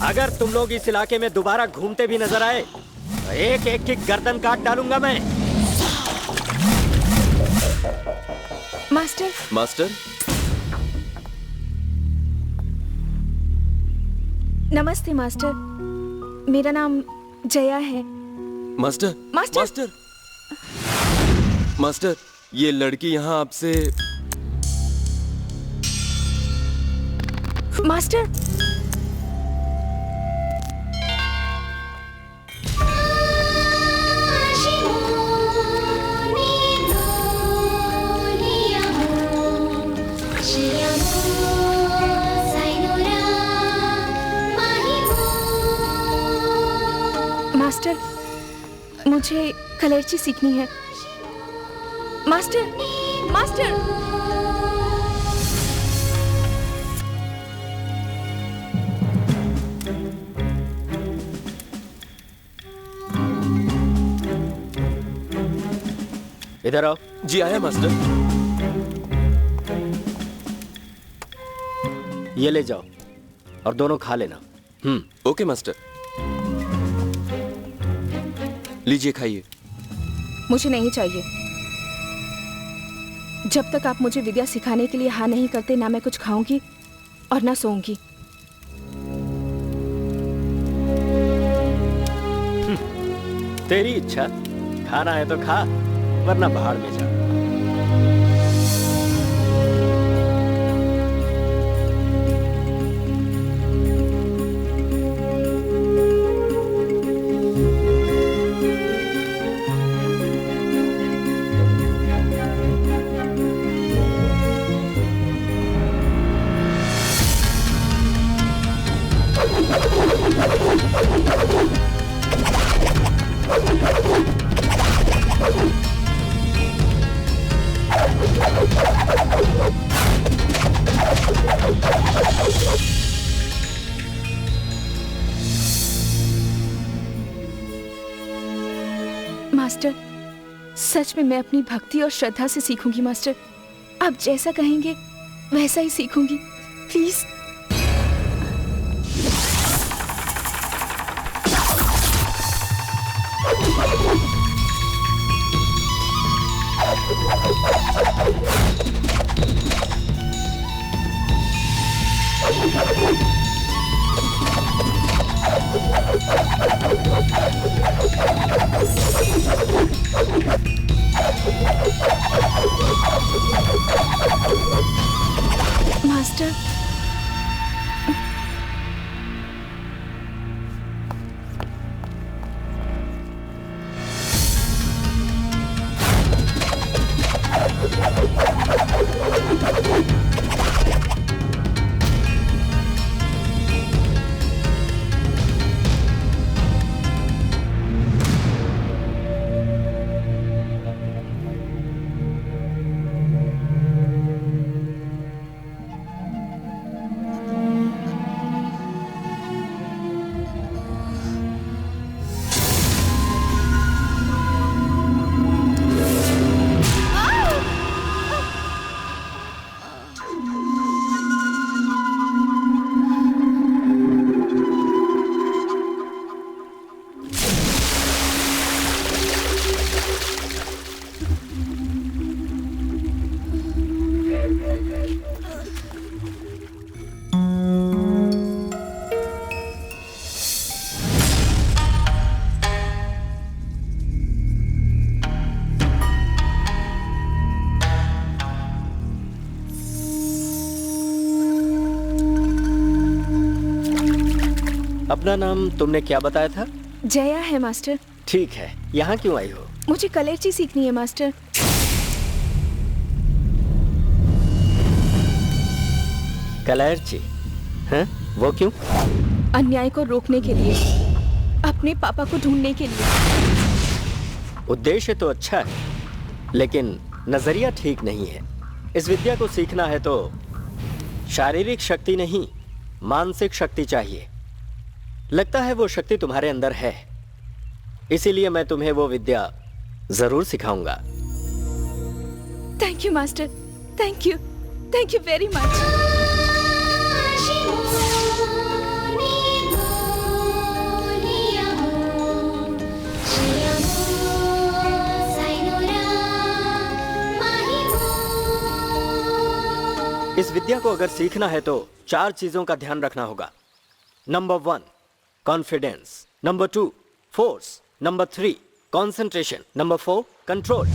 अगर तुम लोग इस इलाके में दोबारा घूमते भी नजर आए तो एक एक की गर्दन काट डालूंगा मैं। मास्टर। मास्टर, नमस्ते मास्टर, मेरा नाम जया है। मास्टर, मास्टर, मास्टर, मास्टर, ये लड़की यहाँ आपसे। मास्टर, मास्टर, मुझे कलर्ची सीखनी है। Master, master. इधर आओ। जी आया मास्टर। ये ले जाओ और दोनों खा लेना। ओके मास्टर, लीजिए खाइए। मुझे नहीं चाहिए। जब तक आप मुझे विद्या सिखाने के लिए हाँ नहीं करते, ना मैं कुछ खाऊंगी और ना सोऊंगी। तेरी इच्छा, खाना है तो खा, वरना बाहर में जा। मास्टर, सच में मैं अपनी भक्ति और श्रद्धा से सीखूंगी मास्टर। आप जैसा कहेंगे वैसा ही सीखूंगी, प्लीज। मास्टर, अपना नाम तुमने क्या बताया था? जया है मास्टर। ठीक है, यहाँ क्यों आई हो? मुझे कलेर्ची सीखनी है मास्टर। कलेर्ची? हैं? वो क्यों? अन्याय को रोकने के लिए, अपने पापा को ढूंढने के लिए। उद्देश्य तो अच्छा है, लेकिन नजरिया ठीक नहीं है। इस विद्या को सीखना है तो शारीरिक शक्ति नहीं, मानसिक शक्ति चाहिए। लगता है वो शक्ति तुम्हारे अंदर है, इसीलिए मैं तुम्हें वो विद्या जरूर सिखाऊंगा। Thank you master, thank you very much. इस विद्या को अगर सीखना है तो 4 चीजों का ध्यान रखना होगा। Number 1 confidence, number 2 force, number 3 concentration, number 4 control.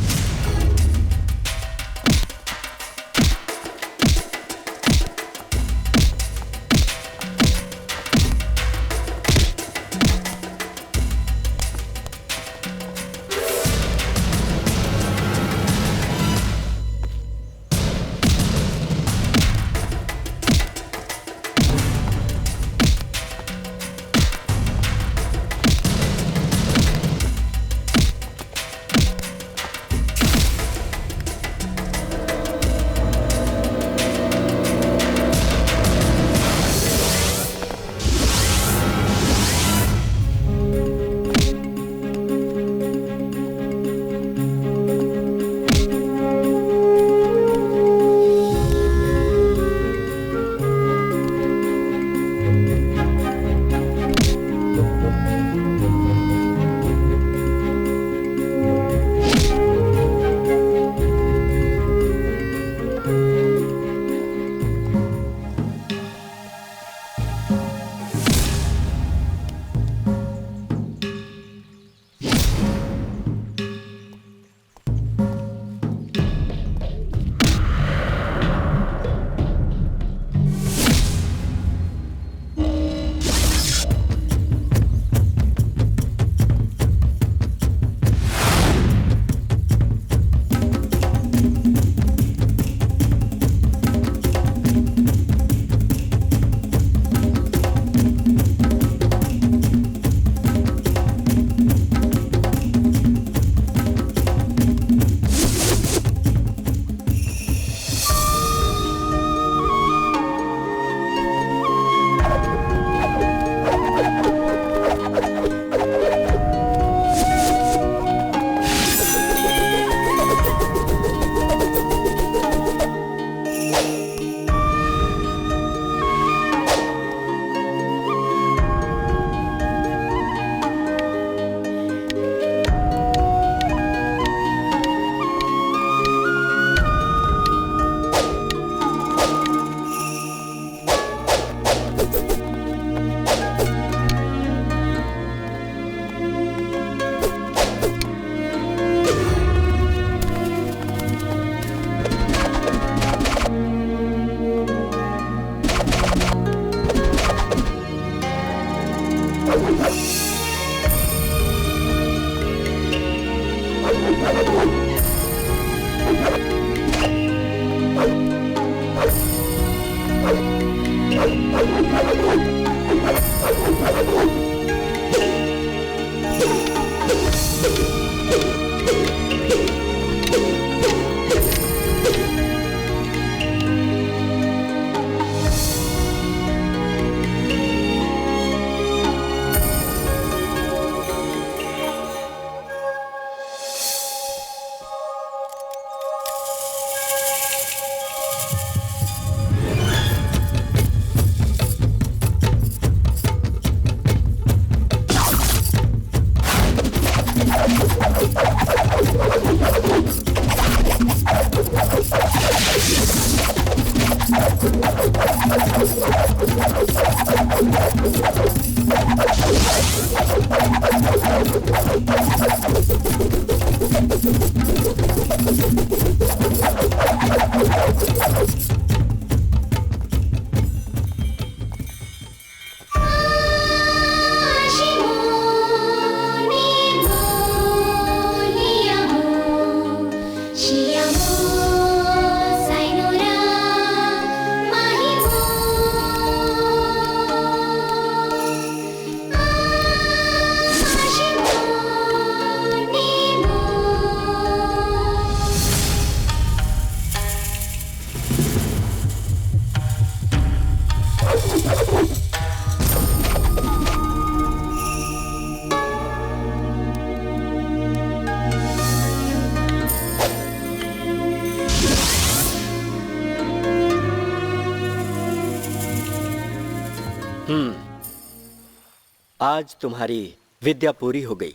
आज तुम्हारी विद्या पूरी हो गई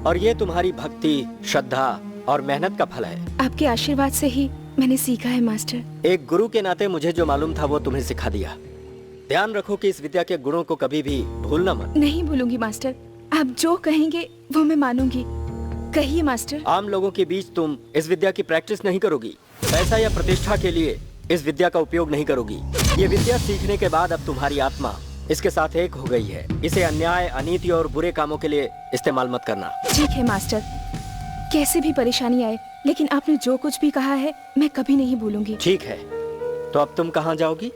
और ये तुम्हारी भक्ति, श्रद्धा और मेहनत का फल है। आपके आशीर्वाद से ही मैंने सीखा है मास्टर। एक गुरु के नाते मुझे जो मालूम था वो तुम्हें सिखा दिया। ध्यान रखो कि इस विद्या के गुणों को कभी भी भूलना मत। नहीं भूलूंगी मास्टर, आप जो कहेंगे वो मैं मानूंगी। कहिए मास्टर। आम लोगों के बीच तुम इस विद्या की प्रैक्टिस नहीं करोगी, पैसा या प्रतिष्ठा के लिए इस विद्या का उपयोग नहीं करोगी। ये विद्या सीखने के बाद अब तुम्हारी आत्मा इसके साथ एक हो गई है। इसे अन्याय, अनीति और बुरे कामों के लिए इस्तेमाल मत करना। ठीक है मास्टर, कैसे भी परेशानी आए, लेकिन आपने जो कुछ भी कहा है मैं कभी नहीं भूलूंगी। ठीक है, तो अब तुम कहाँ जाओगी?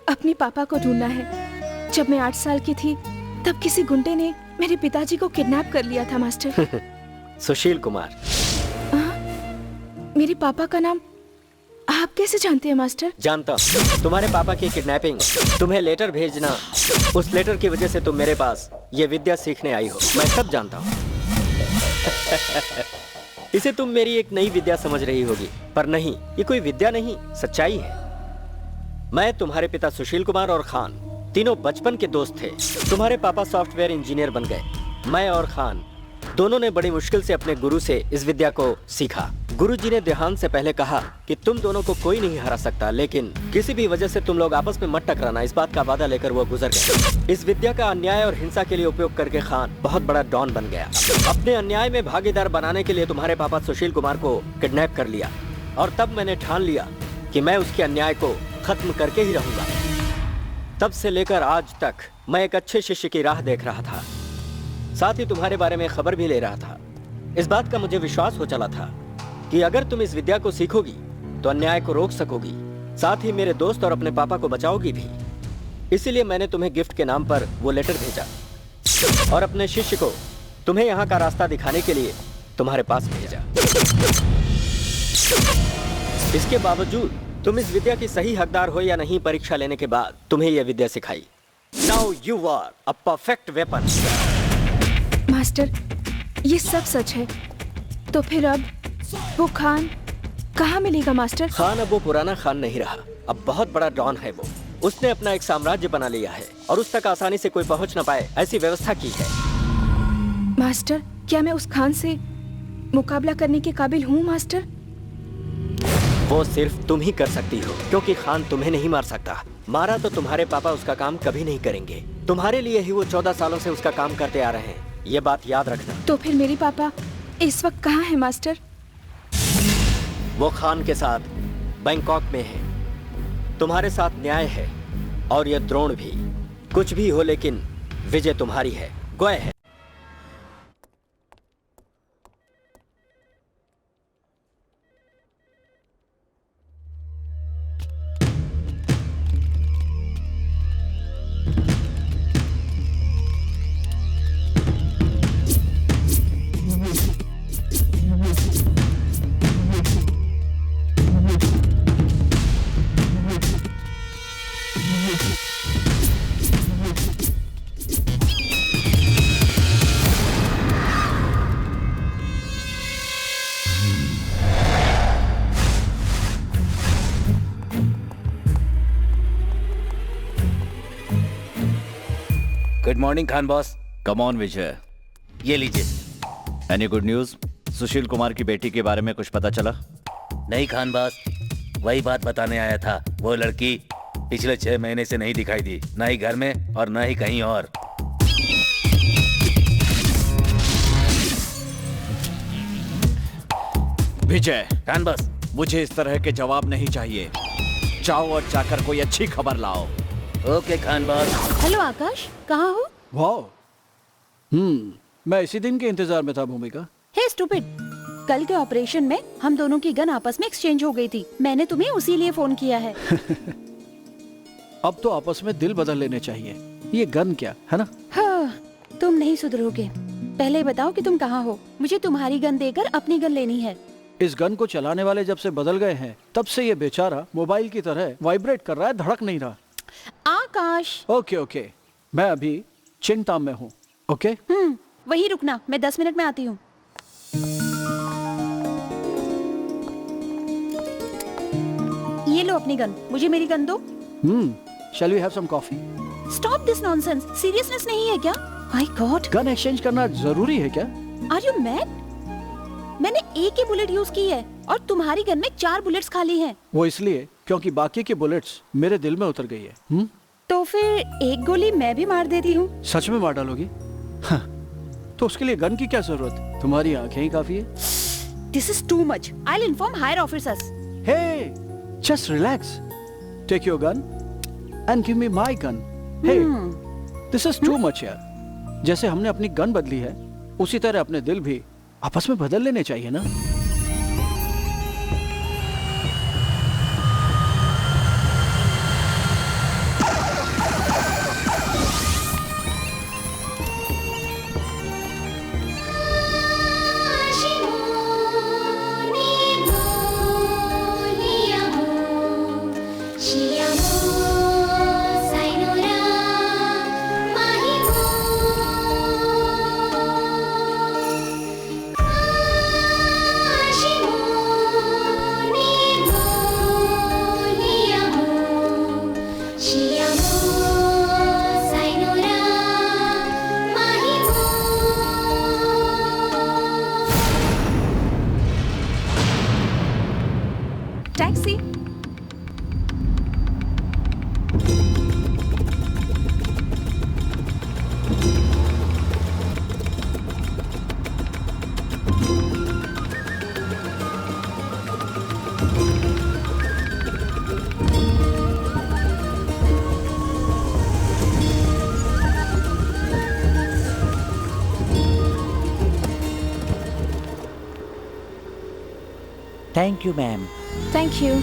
अपने पापा को ढूंढना है। जब मैं 8 साल की थी तब किसी गुंडे ने मेरे पिताजी को किडनैप कर लिया था मास्टर। सुशील कुमार। मेरे पापा का नाम आप कैसे जानते हैं मास्टर? जानता हूँ। तुम्हारे पापा की किडनैपिंग, तुम्हें लेटर भेजना, उस लेटर की वजह से तुम मेरे पास ये विद्या सीखने आई हो, मैं सब जानता हूँ। इसे तुम मेरी एक नई विद्या समझ रही होगी, पर नहीं, ये कोई विद्या नहीं, सच्चाई है। मैं, तुम्हारे पिता सुशील कुमार और खान तीनों बचपन के दोस्त थे। तुम्हारे पापा सॉफ्टवेयर इंजीनियर बन गए। मैं और खान दोनों ने बड़ी मुश्किल से अपने गुरु से इस विद्या को सीखा। गुरुजी ने देहांत से पहले कहा कि तुम दोनों को कोई नहीं हरा सकता, लेकिन किसी भी वजह से तुम लोग आपस में मत टकराना, इस बात का वादा लेकर वो गुजर गए। इस विद्या का अन्याय और हिंसा के लिए उपयोग करके खान बहुत बड़ा डॉन बन गया। अपने अन्याय में भागीदार बनाने के लिए तुम्हारे पापा सुशील कुमार को किडनैप कर लिया और तब मैंने ठान लिया कि मैं उसके अन्याय को खत्म करके ही रहूंगा। तब से लेकर आज तक मैं एक अच्छे शिष्य की राह देख रहा था, साथ ही तुम्हारे बारे में खबर भी ले रहा था। इस बात का मुझे विश्वास हो चला था कि अगर तुम इस विद्या को सीखोगी तो अन्याय को रोक सकोगी, साथ ही मेरे दोस्त और अपने पापा को बचाओगी भी। इसीलिए मैंने तुम्हें गिफ्ट के नाम पर वो लेटर भेजा और अपने शिष्य को तुम्हें यहाँ का रास्ता दिखाने के लिए तुम्हारे पास भेजा। इसके बावजूद तुम इस विद्या की सही हकदार हो या नहीं, परीक्षा लेने के बाद तुम्हें यह विद्या सिखाई। Now you are a perfect weapon. Master, ये सब सच है, तो फिर अब वो खान कहाँ मिलेगा मास्टर? खान अब वो पुराना खान नहीं रहा, अब बहुत बड़ा डॉन है वो। उसने अपना एक साम्राज्य बना लिया है और उस तक आसानी से कोई पहुंच न पाए ऐसी व्यवस्था की है। मास्टर, क्या मैं उस खान से मुकाबला करने के काबिल हूँ मास्टर? वो सिर्फ तुम ही कर सकती हो, क्योंकि खान तुम्हें नहीं मार सकता। मारा तो तुम्हारे पापा उसका काम कभी नहीं करेंगे। तुम्हारे लिए ही वो 14 सालों से उसका काम करते आ रहे हैं, ये बात याद रखना। तो फिर मेरे पापा इस वक्त कहाँ है मास्टर? वो खान के साथ बैंकॉक में है। तुम्हारे साथ न्याय है और ये द्रोण भी। कुछ भी हो, लेकिन विजय तुम्हारी है। गोय है। Good morning Khan boss. Come on Vijay, ये लीजिए। Any good news? Sushil Kumar की बेटी के बारे में कुछ पता चला? नहीं खान बॉस, वही बात बताने आया था। वो लड़की पिछले 6 महीने से नहीं दिखाई दी, ना ही घर में और ना ही कहीं और। विजय, कान बस। मुझे इस तरह के जवाब नहीं चाहिए। जाओ और जाकर कोई अच्छी खबर लाओ। Okay Khan boss. हेलो आकाश, कहाँ हो? वाओ, मैं इसी दिन के इंतजार में था भूमिका। हे स्टूपिड, कल के ऑपरेशन में हम दोनों की गन आपस में एक्सचेंज हो गई थी। मैंने तुम्हें उसी लिए फोन किया है। अब तो आपस में दिल बदल लेने चाहिए। ये गन क्या है ना? हाँ, तुम नहीं सुधरोगे। पहले बताओ कि तुम कहाँ हो। मुझे तुम्हारी गन देकर अपनी गन लेनी है। इस गन को चलाने वाले जब से बदल गए हैं, तब से ये बेचारा मोबाइल की तरह वाइब्रेट कर रहा है, धड़क नहीं रहा। आकाश। ओके ओके, मैं अभी चिंगताम में हूँ। ओके वहीं रुकना, मैं 10 मिनट में आती हूँ। ये लो अपनी गन, मुझे मेरी गन दो। Shall we have some coffee? Stop this nonsense. Seriousness नहीं है क्या? My God. गन एक्सचेंज करना जरूरी है क्या? Are you mad? मैंने एक ही बुलेट यूज की है और तुम्हारी गन में 4 बुलेट्स खाली हैं। वो इसलिए क्योंकि बाकी की बुलेट्स मेरे दिल में उतर गई है। तो फिर एक गोली मैं भी मार देती हूँ। सच में मार डालोगी? हाँ, तो उसके लिए गन की क्या जरूरत? तुम्हारी आंखें ही काफी है। This is too much. I will inform higher officers. Hey, just relax. Take your gun and give me my gun. Hey, this is too much यार। जैसे हमने अपनी गन बदली है, उसी तरह अपने दिल भी आपस में बदल लेने चाहिए ना। Taxi. Thank you ma'am. Thank you.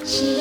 She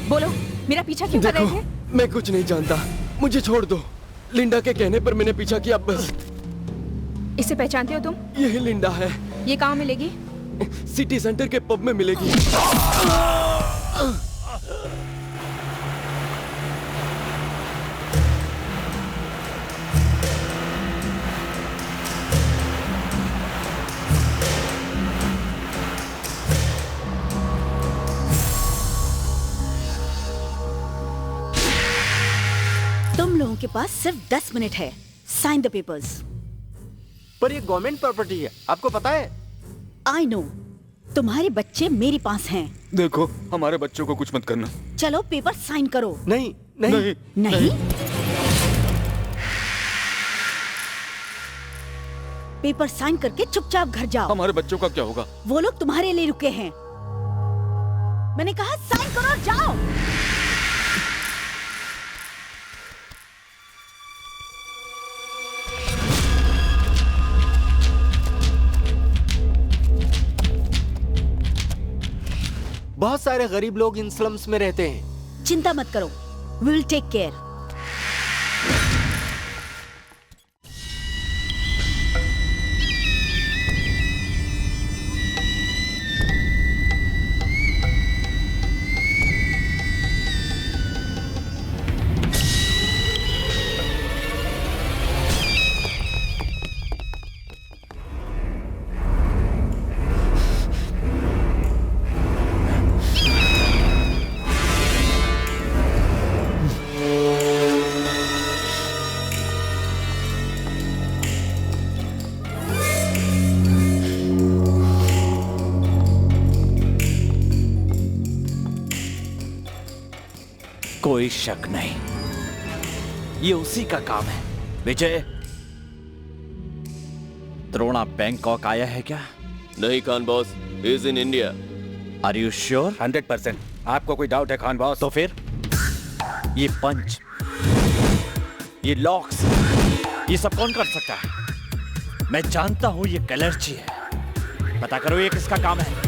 बोलो, मेरा पीछा क्यों कर रहे थे? मैं कुछ नहीं जानता, मुझे छोड़ दो। लिंडा के कहने पर मैंने पीछा किया बस। इसे पहचानते हो तुम? यही लिंडा है। ये कहाँ मिलेगी? सिटी सेंटर के पब में मिलेगी। तुम लोगों के पास सिर्फ 10 मिनट है। Sign the papers. पर ये गवर्नमेंट प्रॉपर्टी है, आपको पता है? I know. तुम्हारे बच्चे मेरे पास हैं। देखो, हमारे बच्चों को कुछ मत करना। चलो पेपर साइन करो। नहीं नहीं नहीं। पेपर साइन करके चुपचाप घर जाओ। हमारे बच्चों का क्या होगा? वो लोग तुम्हारे लिए रुके हैं। मैंने कहा साइन करो और जाओ। बहुत सारे गरीब लोग इन स्लम्स में रहते हैं। चिंता मत करो, वी विल टेक केयर। कोई शक नहीं, ये उसी का काम है। विजय, द्रोणा बैंकॉक आया है क्या? नहीं Khan boss, he is in India. Are you sure? 100%। आपको कोई डाउट है खान बॉस? तो फिर ये पंच, ये लॉक्स, ये सब कौन कर सकता है? मैं जानता हूं ये कलर्जी है। पता करो ये किसका काम है।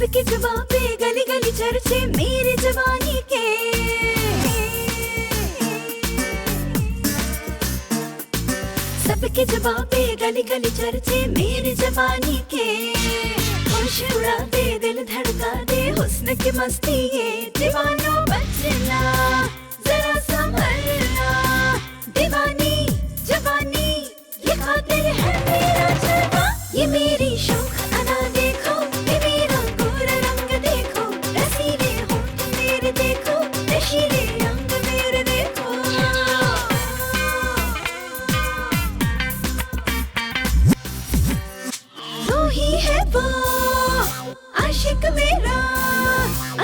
सबके जवाबे गली गली चर्चे मेरी जवानी के, सबके जवाबे गली गली चर्चे मेरी जवानी के। होश उड़ा दे दिल धड़का दे हुस्न की मस्ती ये, दीवानों बचना जरा संभलना, दीवानी जवानी ये खातिर है मेरा जलवा, ये मेरी शौक अदा देखो, ये मेरा गोरा रंग देखो, रसीले होंठ मेरे देखो, नशीले अंग मेरे देखो। तू ही है वो आशिक मेरा,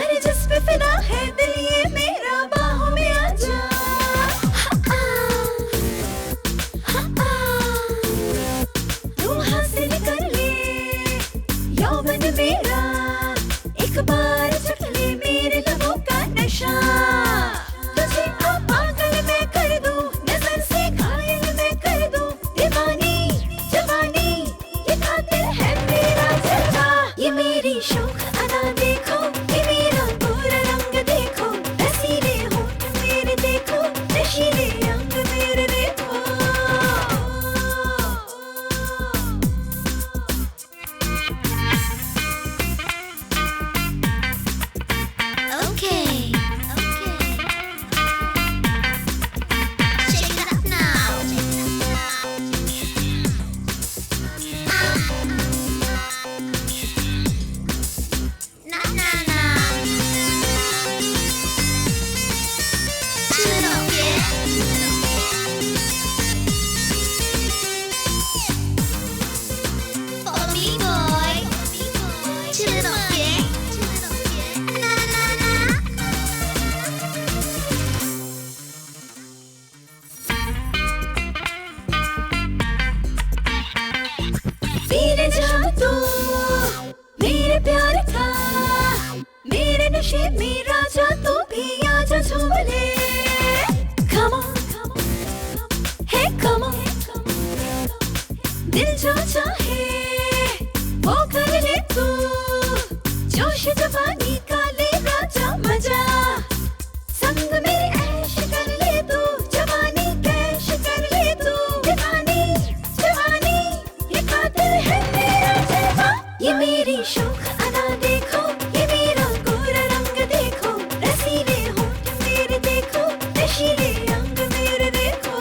अरे जिस पे फिदा है दिल ये मेरा, बाहों में आजा। तू हासिल कर ले यौवन मेरा, एक बार चख ले मेरे लबों का नशा, तुझे तो पागल मैं कर दूं, नजर से घायल मैं कर दूं, दीवानी जवानी ये खातिर है मेरा जलवा, ये मेरी शौक अदा देखो, ये मेरा गोरा रंग देखो, रसीले होंठ मेरे देखो, नशीले अंग मेरे देखो। Okay. Shake it up now. Na na na. Follow me, boy. Na na na. मेरे जहाँ तो मेरे प्यार था, मेरे नशे में राजा तू भी आजा झूम ले। Come on, hey come on, दिल जो चाहे वो कर ले तू, जोश जवानी का ले राजा मजा, संग मेरे ऐश कर ले तू, जवानी कैश कर ले तू, दीवानी जवानी ये खातिर है मेरा जलवा, ये मेरी शौक अदा देखो, ये मेरा गोरा रंग देखो, रसीले होंठ मेरे देखो, नशीले अंग मेरे देखो।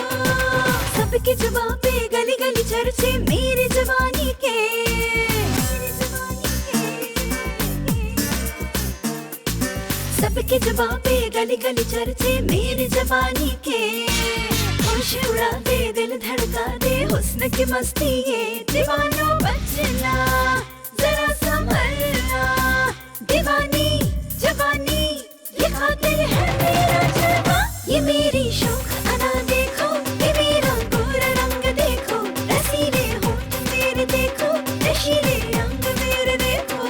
सबके जवाबे गली गली चर्चे मेरी जवानी के, सबके जवाबे गली गली चर्चे मेरी जवानी के। होश उड़ा दे दिल धड़का दे हुस्न की मस्ती ये, दीवानों बचना जरा संभलना, दीवानी जवानी ये खातिर है मेरा जलवा, ये मेरी शौक अदा देखो, ये मेरा गोरा रंग देखो, रसीले होंठ मेरे देखो, नशीले अंग मेरे देखो।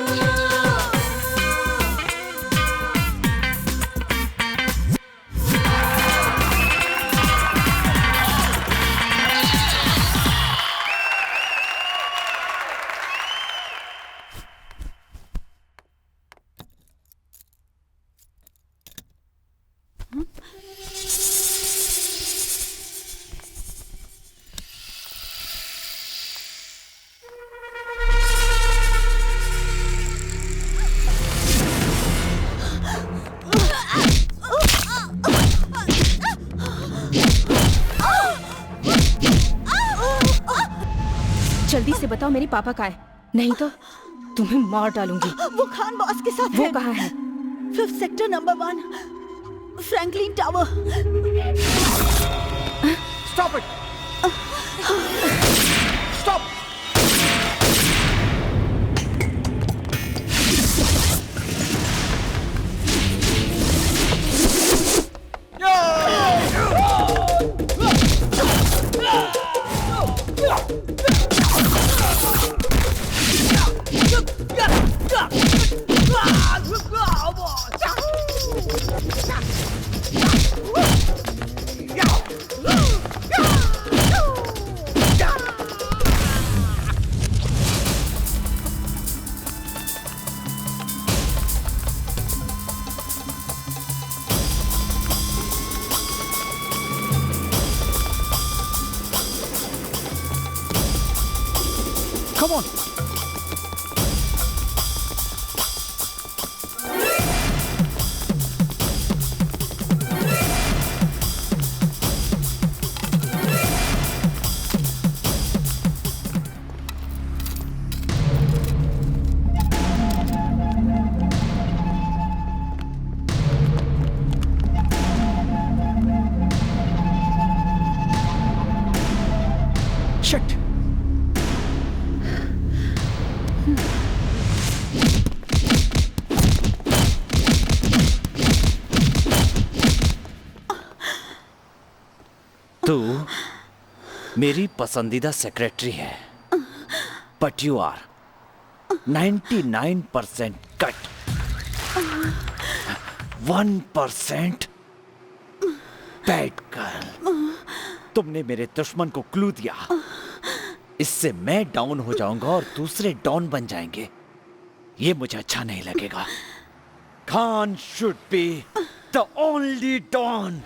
जल्दी से बताओ मेरे पापा कहाँ है, नहीं तो तुम्हें मार डालूंगी। वो खान बॉस के साथ वो है। कहाँ है? 5th sector number 1 Franklin tower. Stop it! Stop! Come on. Shit. तू मेरी पसंदीदा सेक्रेटरी है, but you are 99% cut, 1% bad girl. तुमने मेरे दुश्मन को क्लू दिया, इससे मैं डाउन हो जाऊंगा और दूसरे डाउन बन जाएंगे। ये मुझे अच्छा नहीं लगेगा। Khan should be the only don.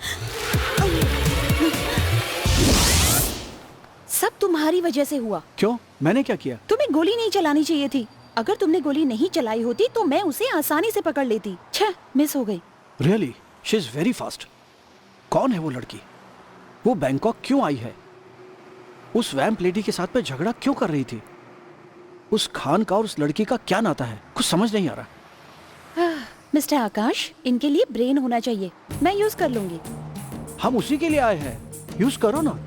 सब तुम्हारी वजह से हुआ। क्यों? मैंने क्या किया? तुम्हें गोली नहीं चलानी चाहिए थी। अगर तुमने गोली नहीं चलाई होती तो मैं उसे आसानी से पकड़ लेती। छह, मिस हो गई। Really? She is very fast. कौन है वो लड़की? वो बैंकॉक क्यों आई है? उस वैम्प लेडी के साथ में झगड़ा क्यों कर रही थी? उस खान का और उस लड़की का क्या नाता है? कुछ समझ नहीं आ रहा। मिस्टर आकाश, इनके लिए ब्रेन होना चाहिए। मैं यूज कर लूंगी। हम उसी के लिए आए हैं, यूज करो ना।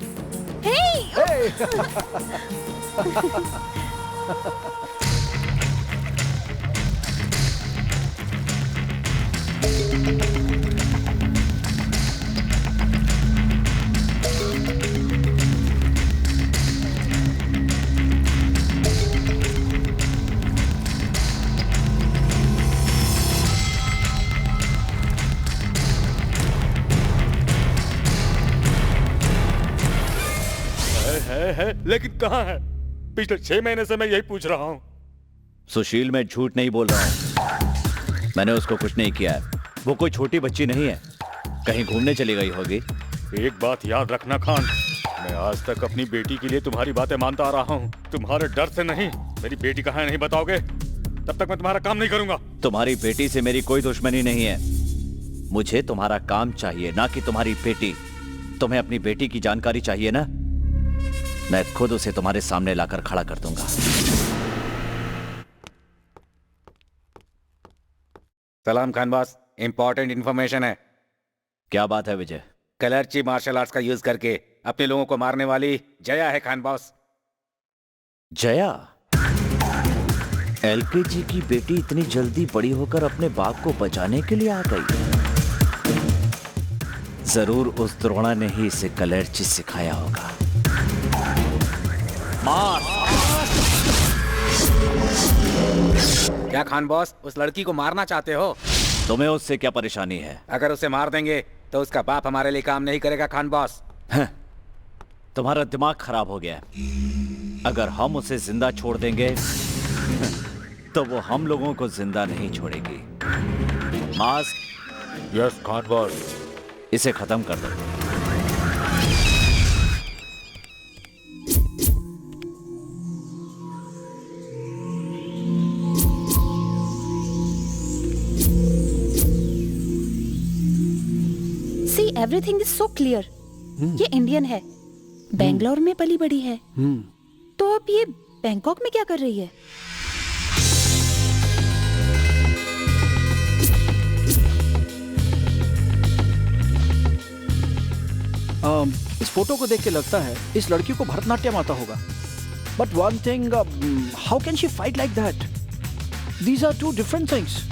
है, लेकिन कहाँ है? पिछले 6 महीने से मैं यही पूछ रहा हूँ। सुशील, मैं झूठ नहीं बोल रहा हूँ। मैंने उसको कुछ नहीं किया है। वो कोई छोटी बच्ची नहीं है, कहीं घूमने चली गई होगी। एक बात याद रखना खान, मैं आज तक अपनी बेटी के लिए तुम्हारी बातें मानता आ रहा हूँ। तुम्हारे डर से नहीं। मेरी बेटी कहाँ है नहीं बताओगे तब तक मैं तुम्हारा काम नहीं करूंगा। तुम्हारी बेटी से मेरी कोई दुश्मनी नहीं है। मुझे तुम्हारा काम चाहिए, ना कि तुम्हारी बेटी। तुम्हें अपनी बेटी की जानकारी चाहिए ना? मैं खुद उसे तुम्हारे सामने लाकर खड़ा कर दूंगा। सलाम खान बॉस, इंपॉर्टेंट इंफॉर्मेशन है। क्या बात है विजय? कलर्ची मार्शल आर्ट्स का यूज करके अपने लोगों को मारने वाली जया है खान बॉस। जया? एलकेजी की बेटी इतनी जल्दी बड़ी होकर अपने बाप को बचाने के लिए आ गई। जरूर उस द्रोणा ने ही इसे कलर्ची सिखाया होगा। मार! क्या खान बॉस उस लड़की को मारना चाहते हो? तुम्हें उससे क्या परेशानी है? अगर उसे मार देंगे तो उसका बाप हमारे लिए काम नहीं करेगा खान बॉस। तुम्हारा दिमाग खराब हो गया है। अगर हम उसे जिंदा छोड़ देंगे तो वो हम लोगों को जिंदा नहीं छोड़ेगी। मास्क? Yes Khan boss. इसे खत्म कर दो। Everything is so clear. ये इंडियन है, बेंगलोर में पली बड़ी है, तो अब ये बैंकॉक में क्या कर रही है? इस फोटो को देख के लगता है इस लड़की को भरतनाट्यम आता होगा। But one thing, how can she fight like that? These are two different things.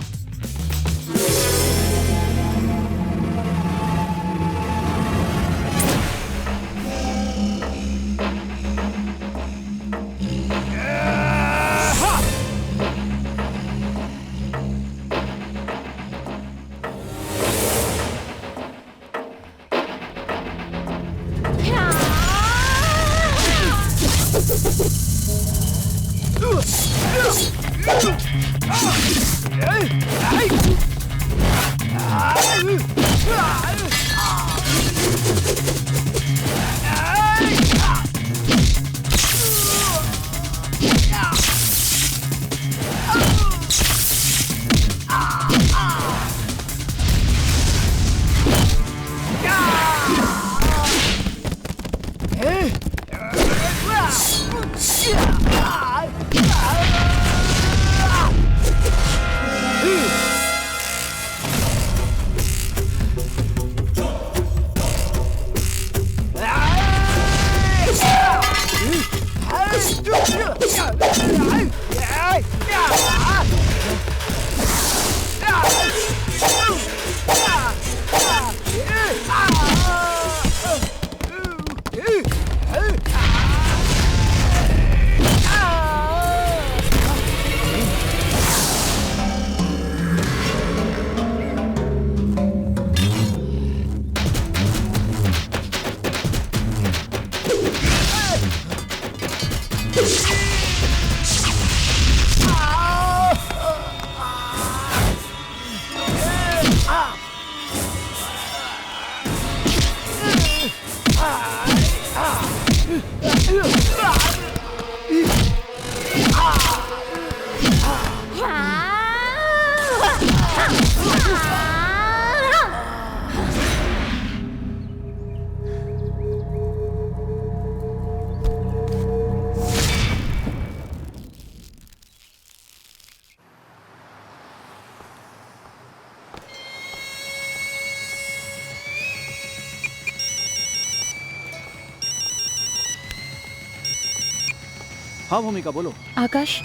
हाँ भूमिका बोलो। आकाश,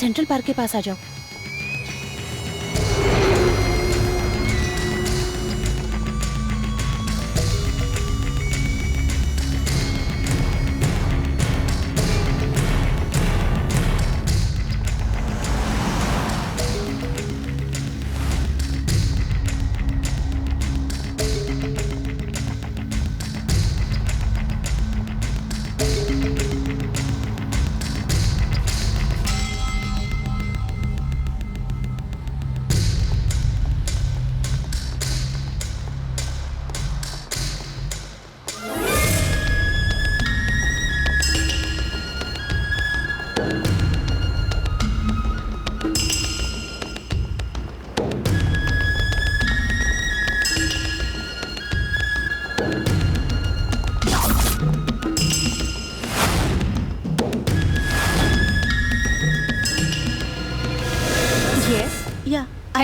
सेंट्रल पार्क के पास आ जाओ।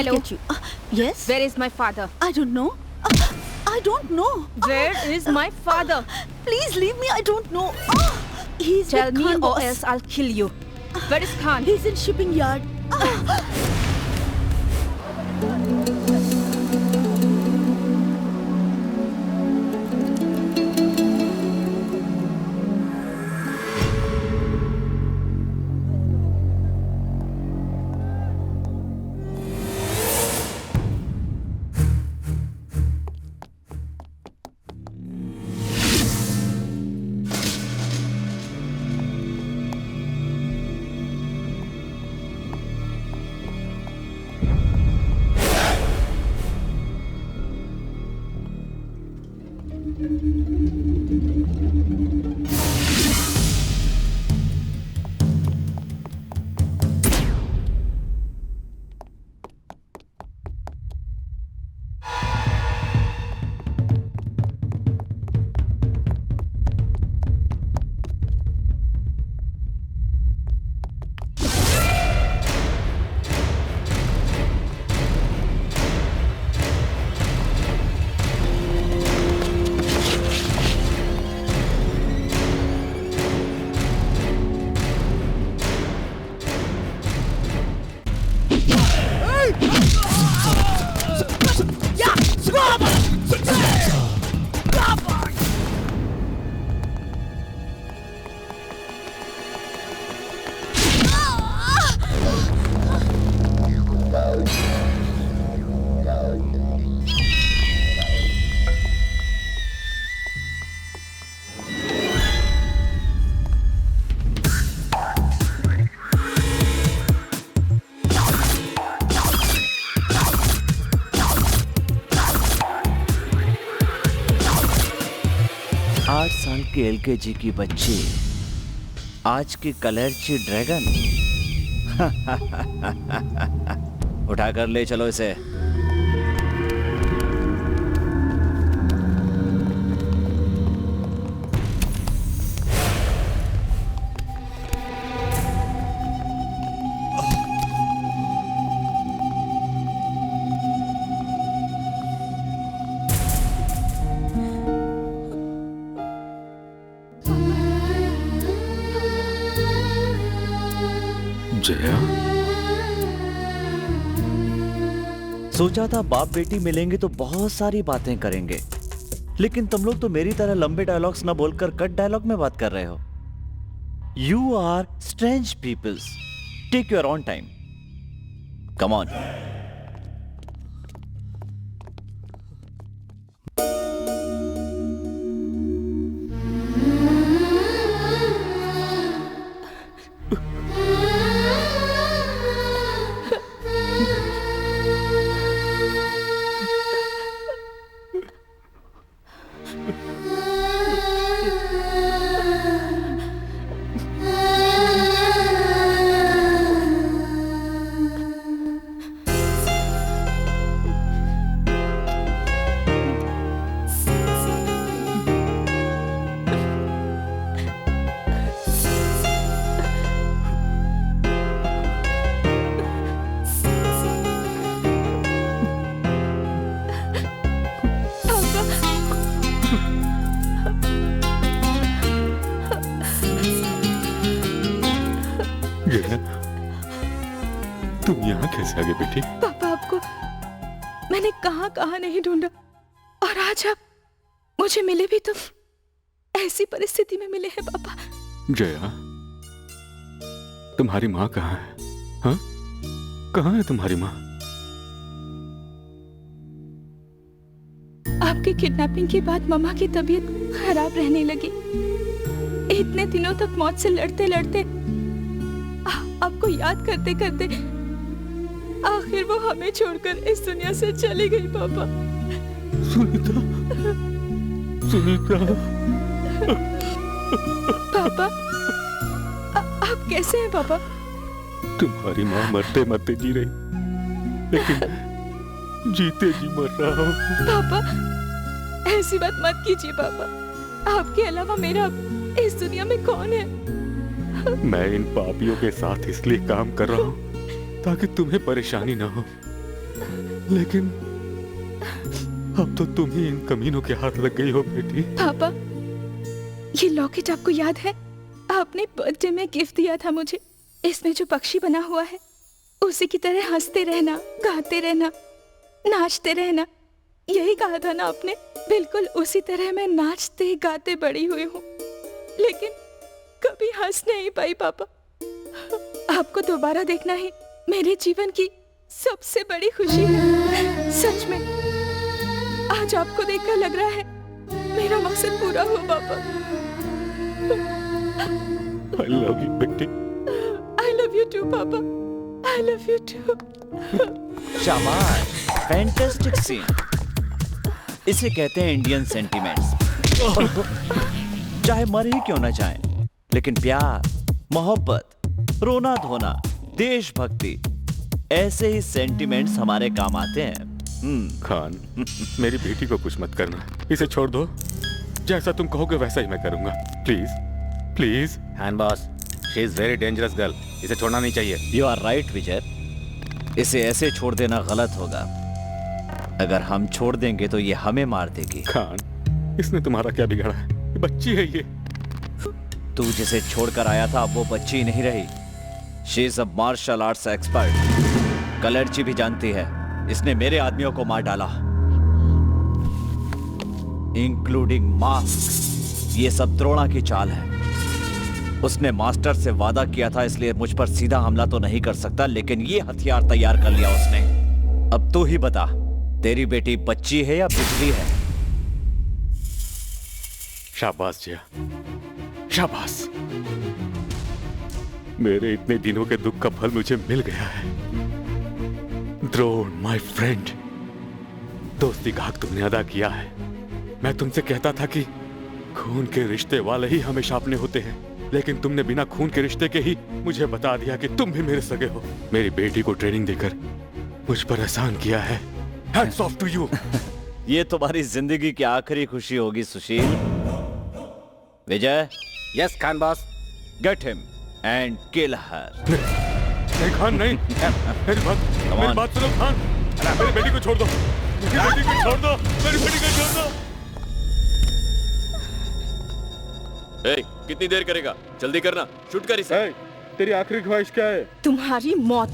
Hello. Yes? Where is my father? I don't know. I don't know. Where is my father? Please leave me. I don't know. He's Tell with me Khan or boss. else I'll kill you. Where is Khan? He's in shipping yard. के LKG की बच्ची आज की कलर्ची dragon उठाकर ले चलो इसे। जया, सोचा था बाप बेटी मिलेंगे तो बहुत सारी बातें करेंगे, लेकिन तुम लोग तो मेरी तरह लंबे डायलॉग्स ना बोलकर कट डायलॉग में बात कर रहे हो। You are strange peoples, take your own time, come on. Jaya, तुम यहाँ कैसे आ गए बेटी? पापा आपको मैंने कहाँ कहाँ नहीं ढूंढा, और आज आप मुझे मिले भी तो ऐसी परिस्थिति में मिले हैं पापा। जया, तुम्हारी माँ कहाँ है? हाँ, कहाँ है तुम्हारी माँ? आपके किडनैपिंग के बाद मम्मा की तबीयत खराब रहने लगी। इतने दिनों तक मौत से लड़ते लड़ते, आपको याद करते करते आखिर वो हमें छोड़कर इस दुनिया से चली गई पापा। सुनीता, सुनीता। पापा, आप कैसे हैं पापा? तुम्हारी माँ मरते मरते जी रही, लेकिन जीते जी मर रहा हूँ। पापा, ऐसी बात मत कीजिए पापा। आपके अलावा मेरा इस दुनिया में कौन है? मैं इन पापियों के साथ इसलिए काम कर रहा हूँ ताकि तुम्हें परेशानी ना हो, लेकिन अब तो तुम ही इन कमीनों के हाथ लग गई हो बेटी। पापा, ये लॉकेट आपको याद है? आपने बर्थडे में गिफ्ट दिया था मुझे। इसमें जो पक्षी बना हुआ है, उसी की तरह हंसते रहना, गाते रहना, नाचते रहना, यही कहा था ना आपने? बिल्कुल उसी तरह मैं नाचते गाते बड़ी हुई हूँ, लेकिन कभी हंस नहीं पाई पापा। आपको दोबारा देखना ही मेरे जीवन की सबसे बड़ी खुशी है। सच में आज आपको देखकर लग रहा है मेरा मकसद पूरा हुआ पापा। I love you बेटी। I love you too पापा। I love you too। शाबाश, फैंटास्टिक सीन। इसे कहते हैं इंडियन सेंटिमेंट्स। चाहे मर ही क्यों ना जाए, लेकिन प्यार, मोहब्बत, रोना धोना, देशभक्ति, ऐसे ही सेंटिमेंट्स हमारे काम आते हैं। खान, मेरी बेटी को कुछ मत करना, इसे छोड़ दो। जैसा तुम कहोगे वैसा ही मैं करूंगा। Please please. Khan boss, she is very dangerous girl, इसे छोड़ना नहीं चाहिए। यू आर राइट विजय, इसे ऐसे छोड़ देना गलत होगा। अगर हम छोड़ देंगे तो ये हमें मार देगी। खान, इसने तुम्हारा क्या बिगाड़ा है? ये बच्ची है ये। तू जिसे छोड़कर आया था अब वो बच्ची नहीं रही। She is a martial arts expert. कलर्ची भी जानती है इसने मेरे आदमियों को मार डाला, इंक्लूडिंग मास्क। ये सब द्रोणा की चाल है। उसने मास्टर से वादा किया था, इसलिए मुझ पर सीधा हमला तो नहीं कर सकता, लेकिन ये हथियार तैयार कर लिया उसने। अब तू ही बता, तेरी बेटी बच्ची है या बिजली है? शाबाश जया, शाबाश। मेरे इतने दिनों के दुख का फल मुझे मिल गया है। द्रोण, माय फ्रेंड, दोस्ती का हक तुमने अदा किया है। मैं तुमसे कहता था कि खून के रिश्ते वाले ही हमेशा अपने होते हैं, लेकिन तुमने बिना खून के रिश्ते के ही मुझे बता दिया कि तुम भी मेरे सगे हो। मेरी बेटी को ट्रेनिंग देकर मुझ पर एहसान किया है। Hats off to you. ये तुम्हारी जिंदगी की आखिरी खुशी होगी Sushil. Vijay. Yes Khan boss. Get him and kill her. नहीं खान, नहीं। मेरी बात सुनो खान। मेरी बेटी को छोड़ दो, मेरी बेटी को छोड़ दो, मेरी बेटी को छोड़ दो। ए, कितनी देर करेगा? जल्दी करना, शूट कर इसे। तेरी आखिरी ख्वाहिश क्या है? तुम्हारी मौत।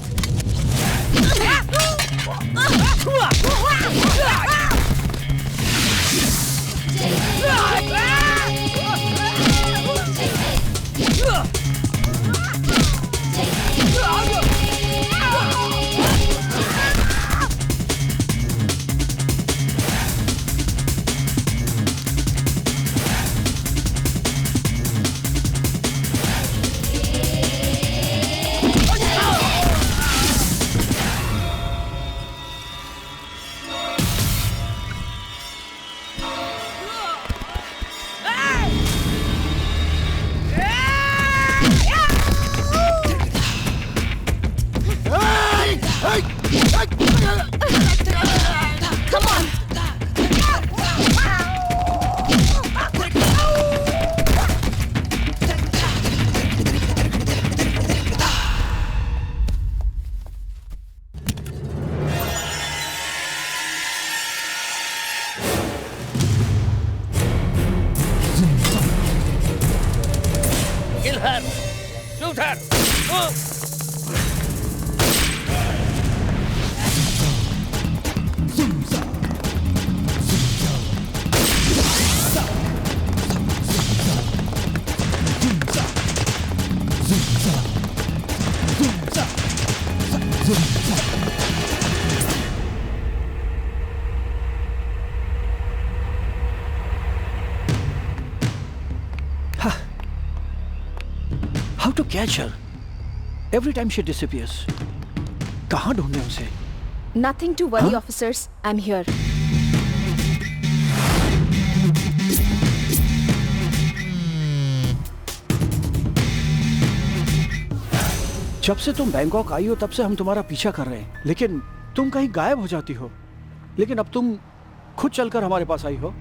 Kill her! Shoot her! How to catch her? Every time she disappears. कहाँ ढूंढे उसे? Nothing to worry, officers. I'm here. जब से तुम बैंकॉक आई हो तब से हम तुम्हारा पीछा कर रहे हैं, लेकिन तुम कहीं गायब हो जाती हो। लेकिन अब तुम खुद चलकर हमारे पास आई हो।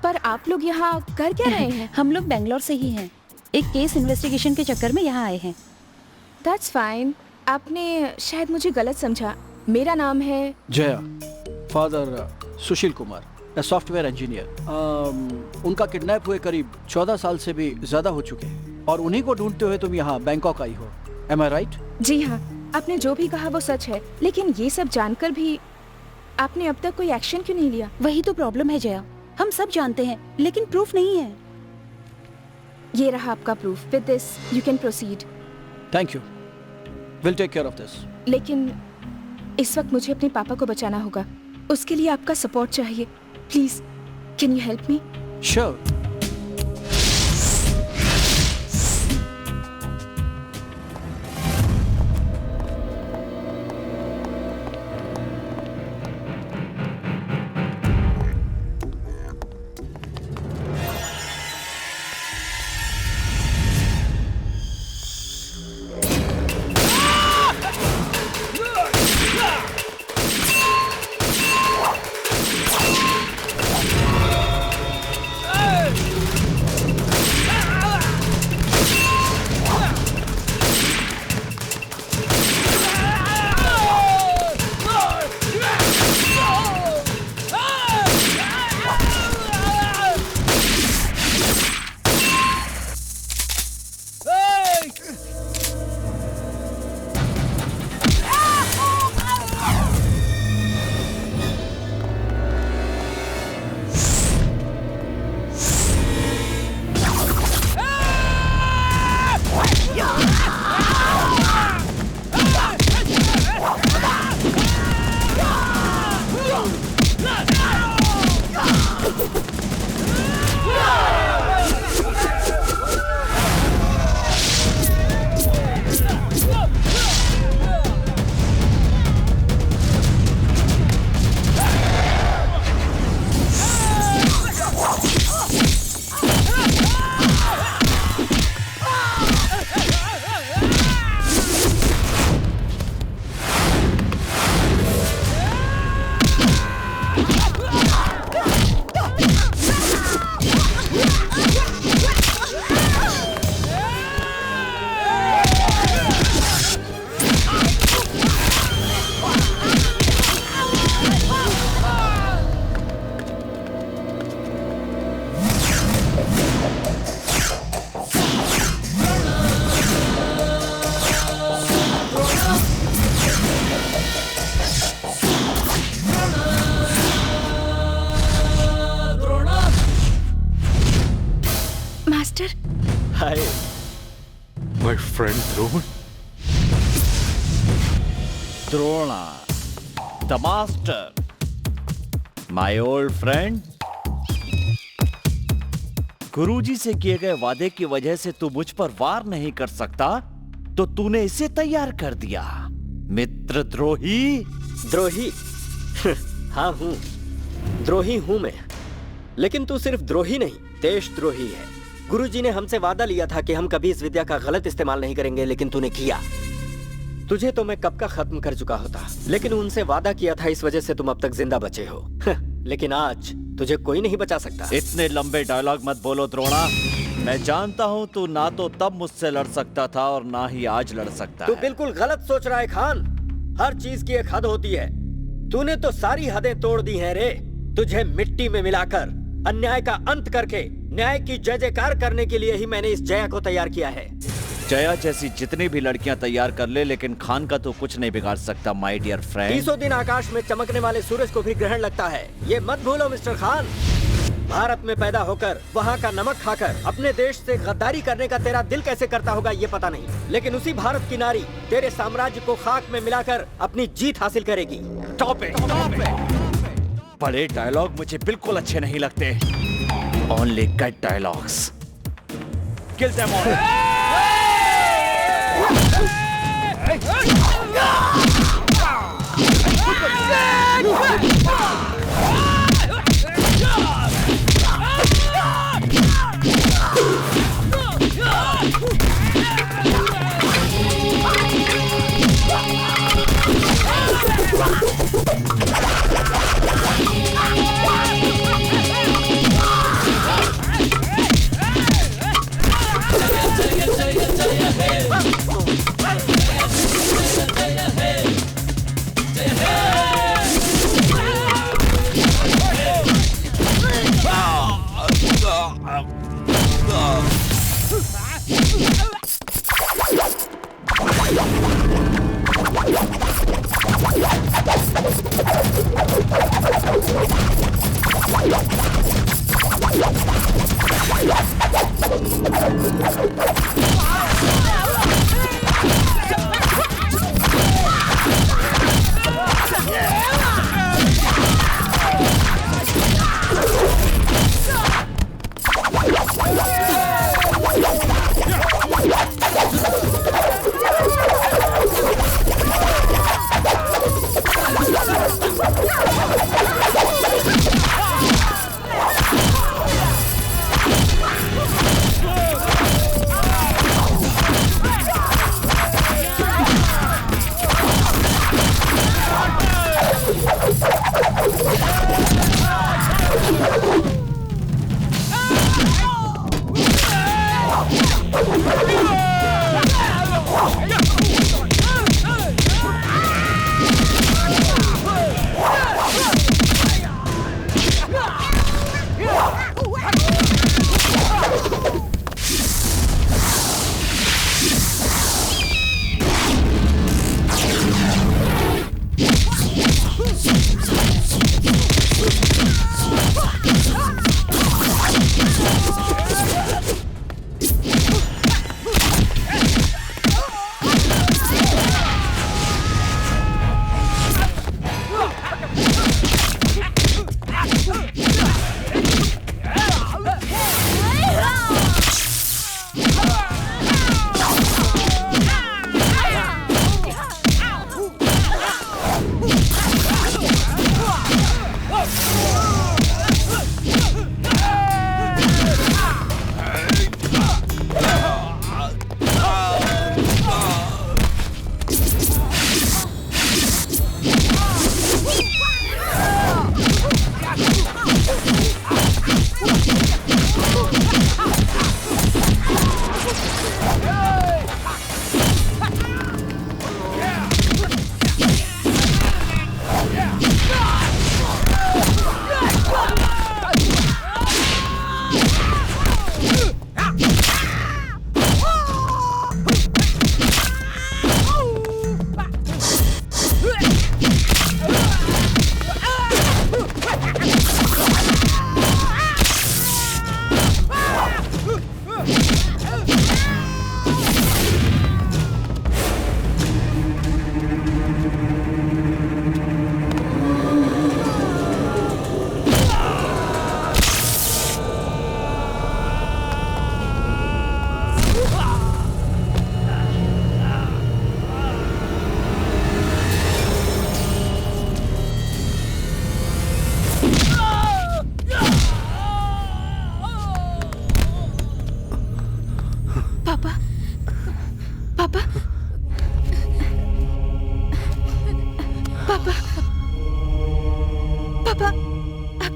पर आप लोग यहाँ कर क्या रहे हैं? हम लोग बेंगलोर से ही हैं। एक केस इन्वेस्टिगेशन के चक्कर में यहाँ आए हैं। That's fine. आपने शायद मुझे गलत समझा। मेरा नाम है Jaya, father Sushil Kumar, software engineer. उनका किडनैप हुए करीब 14 साल से भी ज्यादा हो चुके हैं और उन्हीं को ढूंढते हुए तुम यहाँ बैंकॉक आई हो। Am I right? जी हाँ, आपने जो भी कहा वो सच है, लेकिन ये सब जानकर भी आपने अब तक कोई एक्शन क्यों नहीं लिया? वही तो प्रॉब्लम है जया, हम सब जानते हैं लेकिन प्रूफ नहीं है। ये रहा आपका proof. With this you can proceed. Thank you. We'll take care of this. लेकिन इस वक्त मुझे अपने पापा को बचाना होगा। उसके लिए आपका सपोर्ट चाहिए। Please, can you help me? Sure. Hi my friend Drona. Drona the master, my old friend. गुरुजी से किए गए वादे की वजह से तू मुझ पर वार नहीं कर सकता, तो तूने इसे तैयार कर दिया। मित्र द्रोही। द्रोही? हाँ हूं, द्रोही हूं मैं। लेकिन तू सिर्फ द्रोही नहीं, देशद्रोही है। गुरुजी ने हमसे वादा लिया था कि हम कभी इस विद्या का गलत इस्तेमाल नहीं करेंगे, लेकिन तूने किया। तुझे तो मैं कब का खत्म कर चुका होता, लेकिन उनसे वादा किया था, इस वजह से तुम अब तक जिंदा बचे हो। लेकिन आज तुझे कोई नहीं बचा सकता। इतने लंबे डायलॉग मत बोलो द्रोणा। मैं जानता हूँ तू ना तो तब मुझसे लड़ सकता था और ना ही आज लड़ सकता तू है। बिल्कुल गलत सोच रहा है खान। हर चीज की एक हद होती है। तूने तो सारी हदें तोड़ दी हैं रे। तुझे मिट्टी में मिलाकर अन्याय का अंत करके न्याय की जय जयकार करने के लिए ही मैंने इस जया को तैयार किया है। जया जैसी जितनी भी लड़कियां तैयार कर ले, लेकिन खान का तो कुछ नहीं बिगाड़ सकता माय डियर फ्रेंड। 300 दिन आकाश में चमकने वाले सूरज को भी ग्रहण लगता है, ये मत भूलो मिस्टर खान। भारत में पैदा होकर वहाँ का नमक खाकर अपने देश से गद्दारी करने का तेरा दिल कैसे करता होगा ये पता नहीं, लेकिन उसी भारत की नारी तेरे साम्राज्य को खाक में मिलाकर अपनी जीत हासिल करेगी। Stop it. बड़े डायलॉग मुझे बिल्कुल अच्छे नहीं लगते। ओनली गट डायलॉग्स। Kill them all.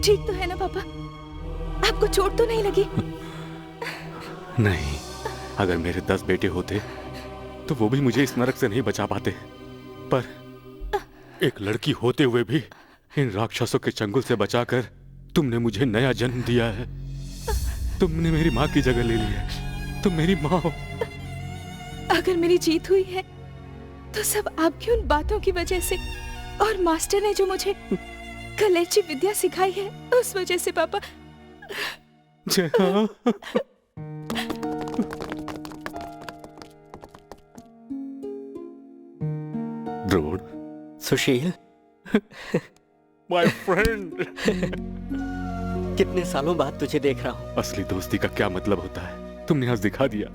ठीक तो है ना पापा? आपको चोट तो नहीं लगी? नहीं, अगर मेरे 10 बेटे होते तो वो भी मुझे इस नरक से नहीं बचा पाते, पर एक लड़की होते हुए भी इन राक्षसों के चंगुल से बचाकर तुमने मुझे नया जन्म दिया है। तुमने मेरी माँ की जगह ले ली है। तुम मेरी माँ हो। अगर मेरी जीत हुई है तो सब आपकी उन बातों की वजह से, और मास्टर ने जो मुझे कलेची विद्या सिखाई है उस वजह से पापा। Jaya. Drone. Sushil. My friend. कितने सालों बाद तुझे देख रहा हूँ। असली दोस्ती का क्या मतलब होता है तुमने आज दिखा दिया।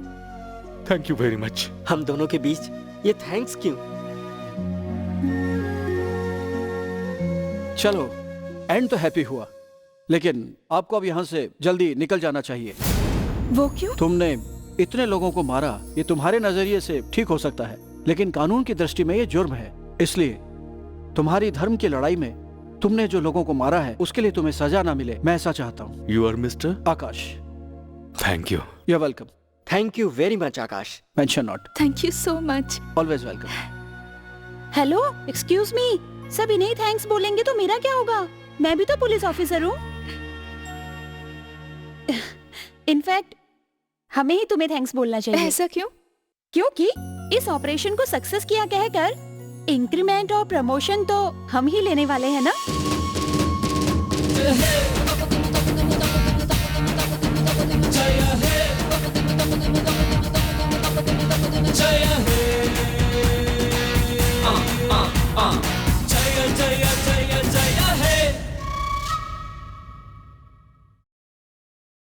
Thank you very much. हम दोनों के बीच ये थैंक्स क्यों? चलो, एंड तो हैप्पी हुआ, लेकिन आपको अब यहाँ से जल्दी निकल जाना चाहिए। वो क्यों? तुमने इतने लोगों को मारा, ये तुम्हारे नजरिए से ठीक हो सकता है, लेकिन कानून की दृष्टि में ये जुर्म है। इसलिए तुम्हारी धर्म की लड़ाई में तुमने जो लोगों को मारा है उसके लिए तुम्हें सजा ना मिले, मैं ऐसा चाहता हूँ। You are mister Akash. Thank you. You are welcome. Thank you very much Akash. Mention not. Thank you so much. Always welcome. Hello, excuse me, सब इन्हें थैंक्स बोलेंगे तो मेरा क्या होगा? मैं भी तो पुलिस ऑफिसर हूँ। इनफैक्ट हमें ही तुम्हें थैंक्स बोलना चाहिए। ऐसा क्यों? क्योंकि इस ऑपरेशन को सक्सेस किया कहकर इंक्रीमेंट और प्रमोशन तो हम ही लेने वाले हैं ना।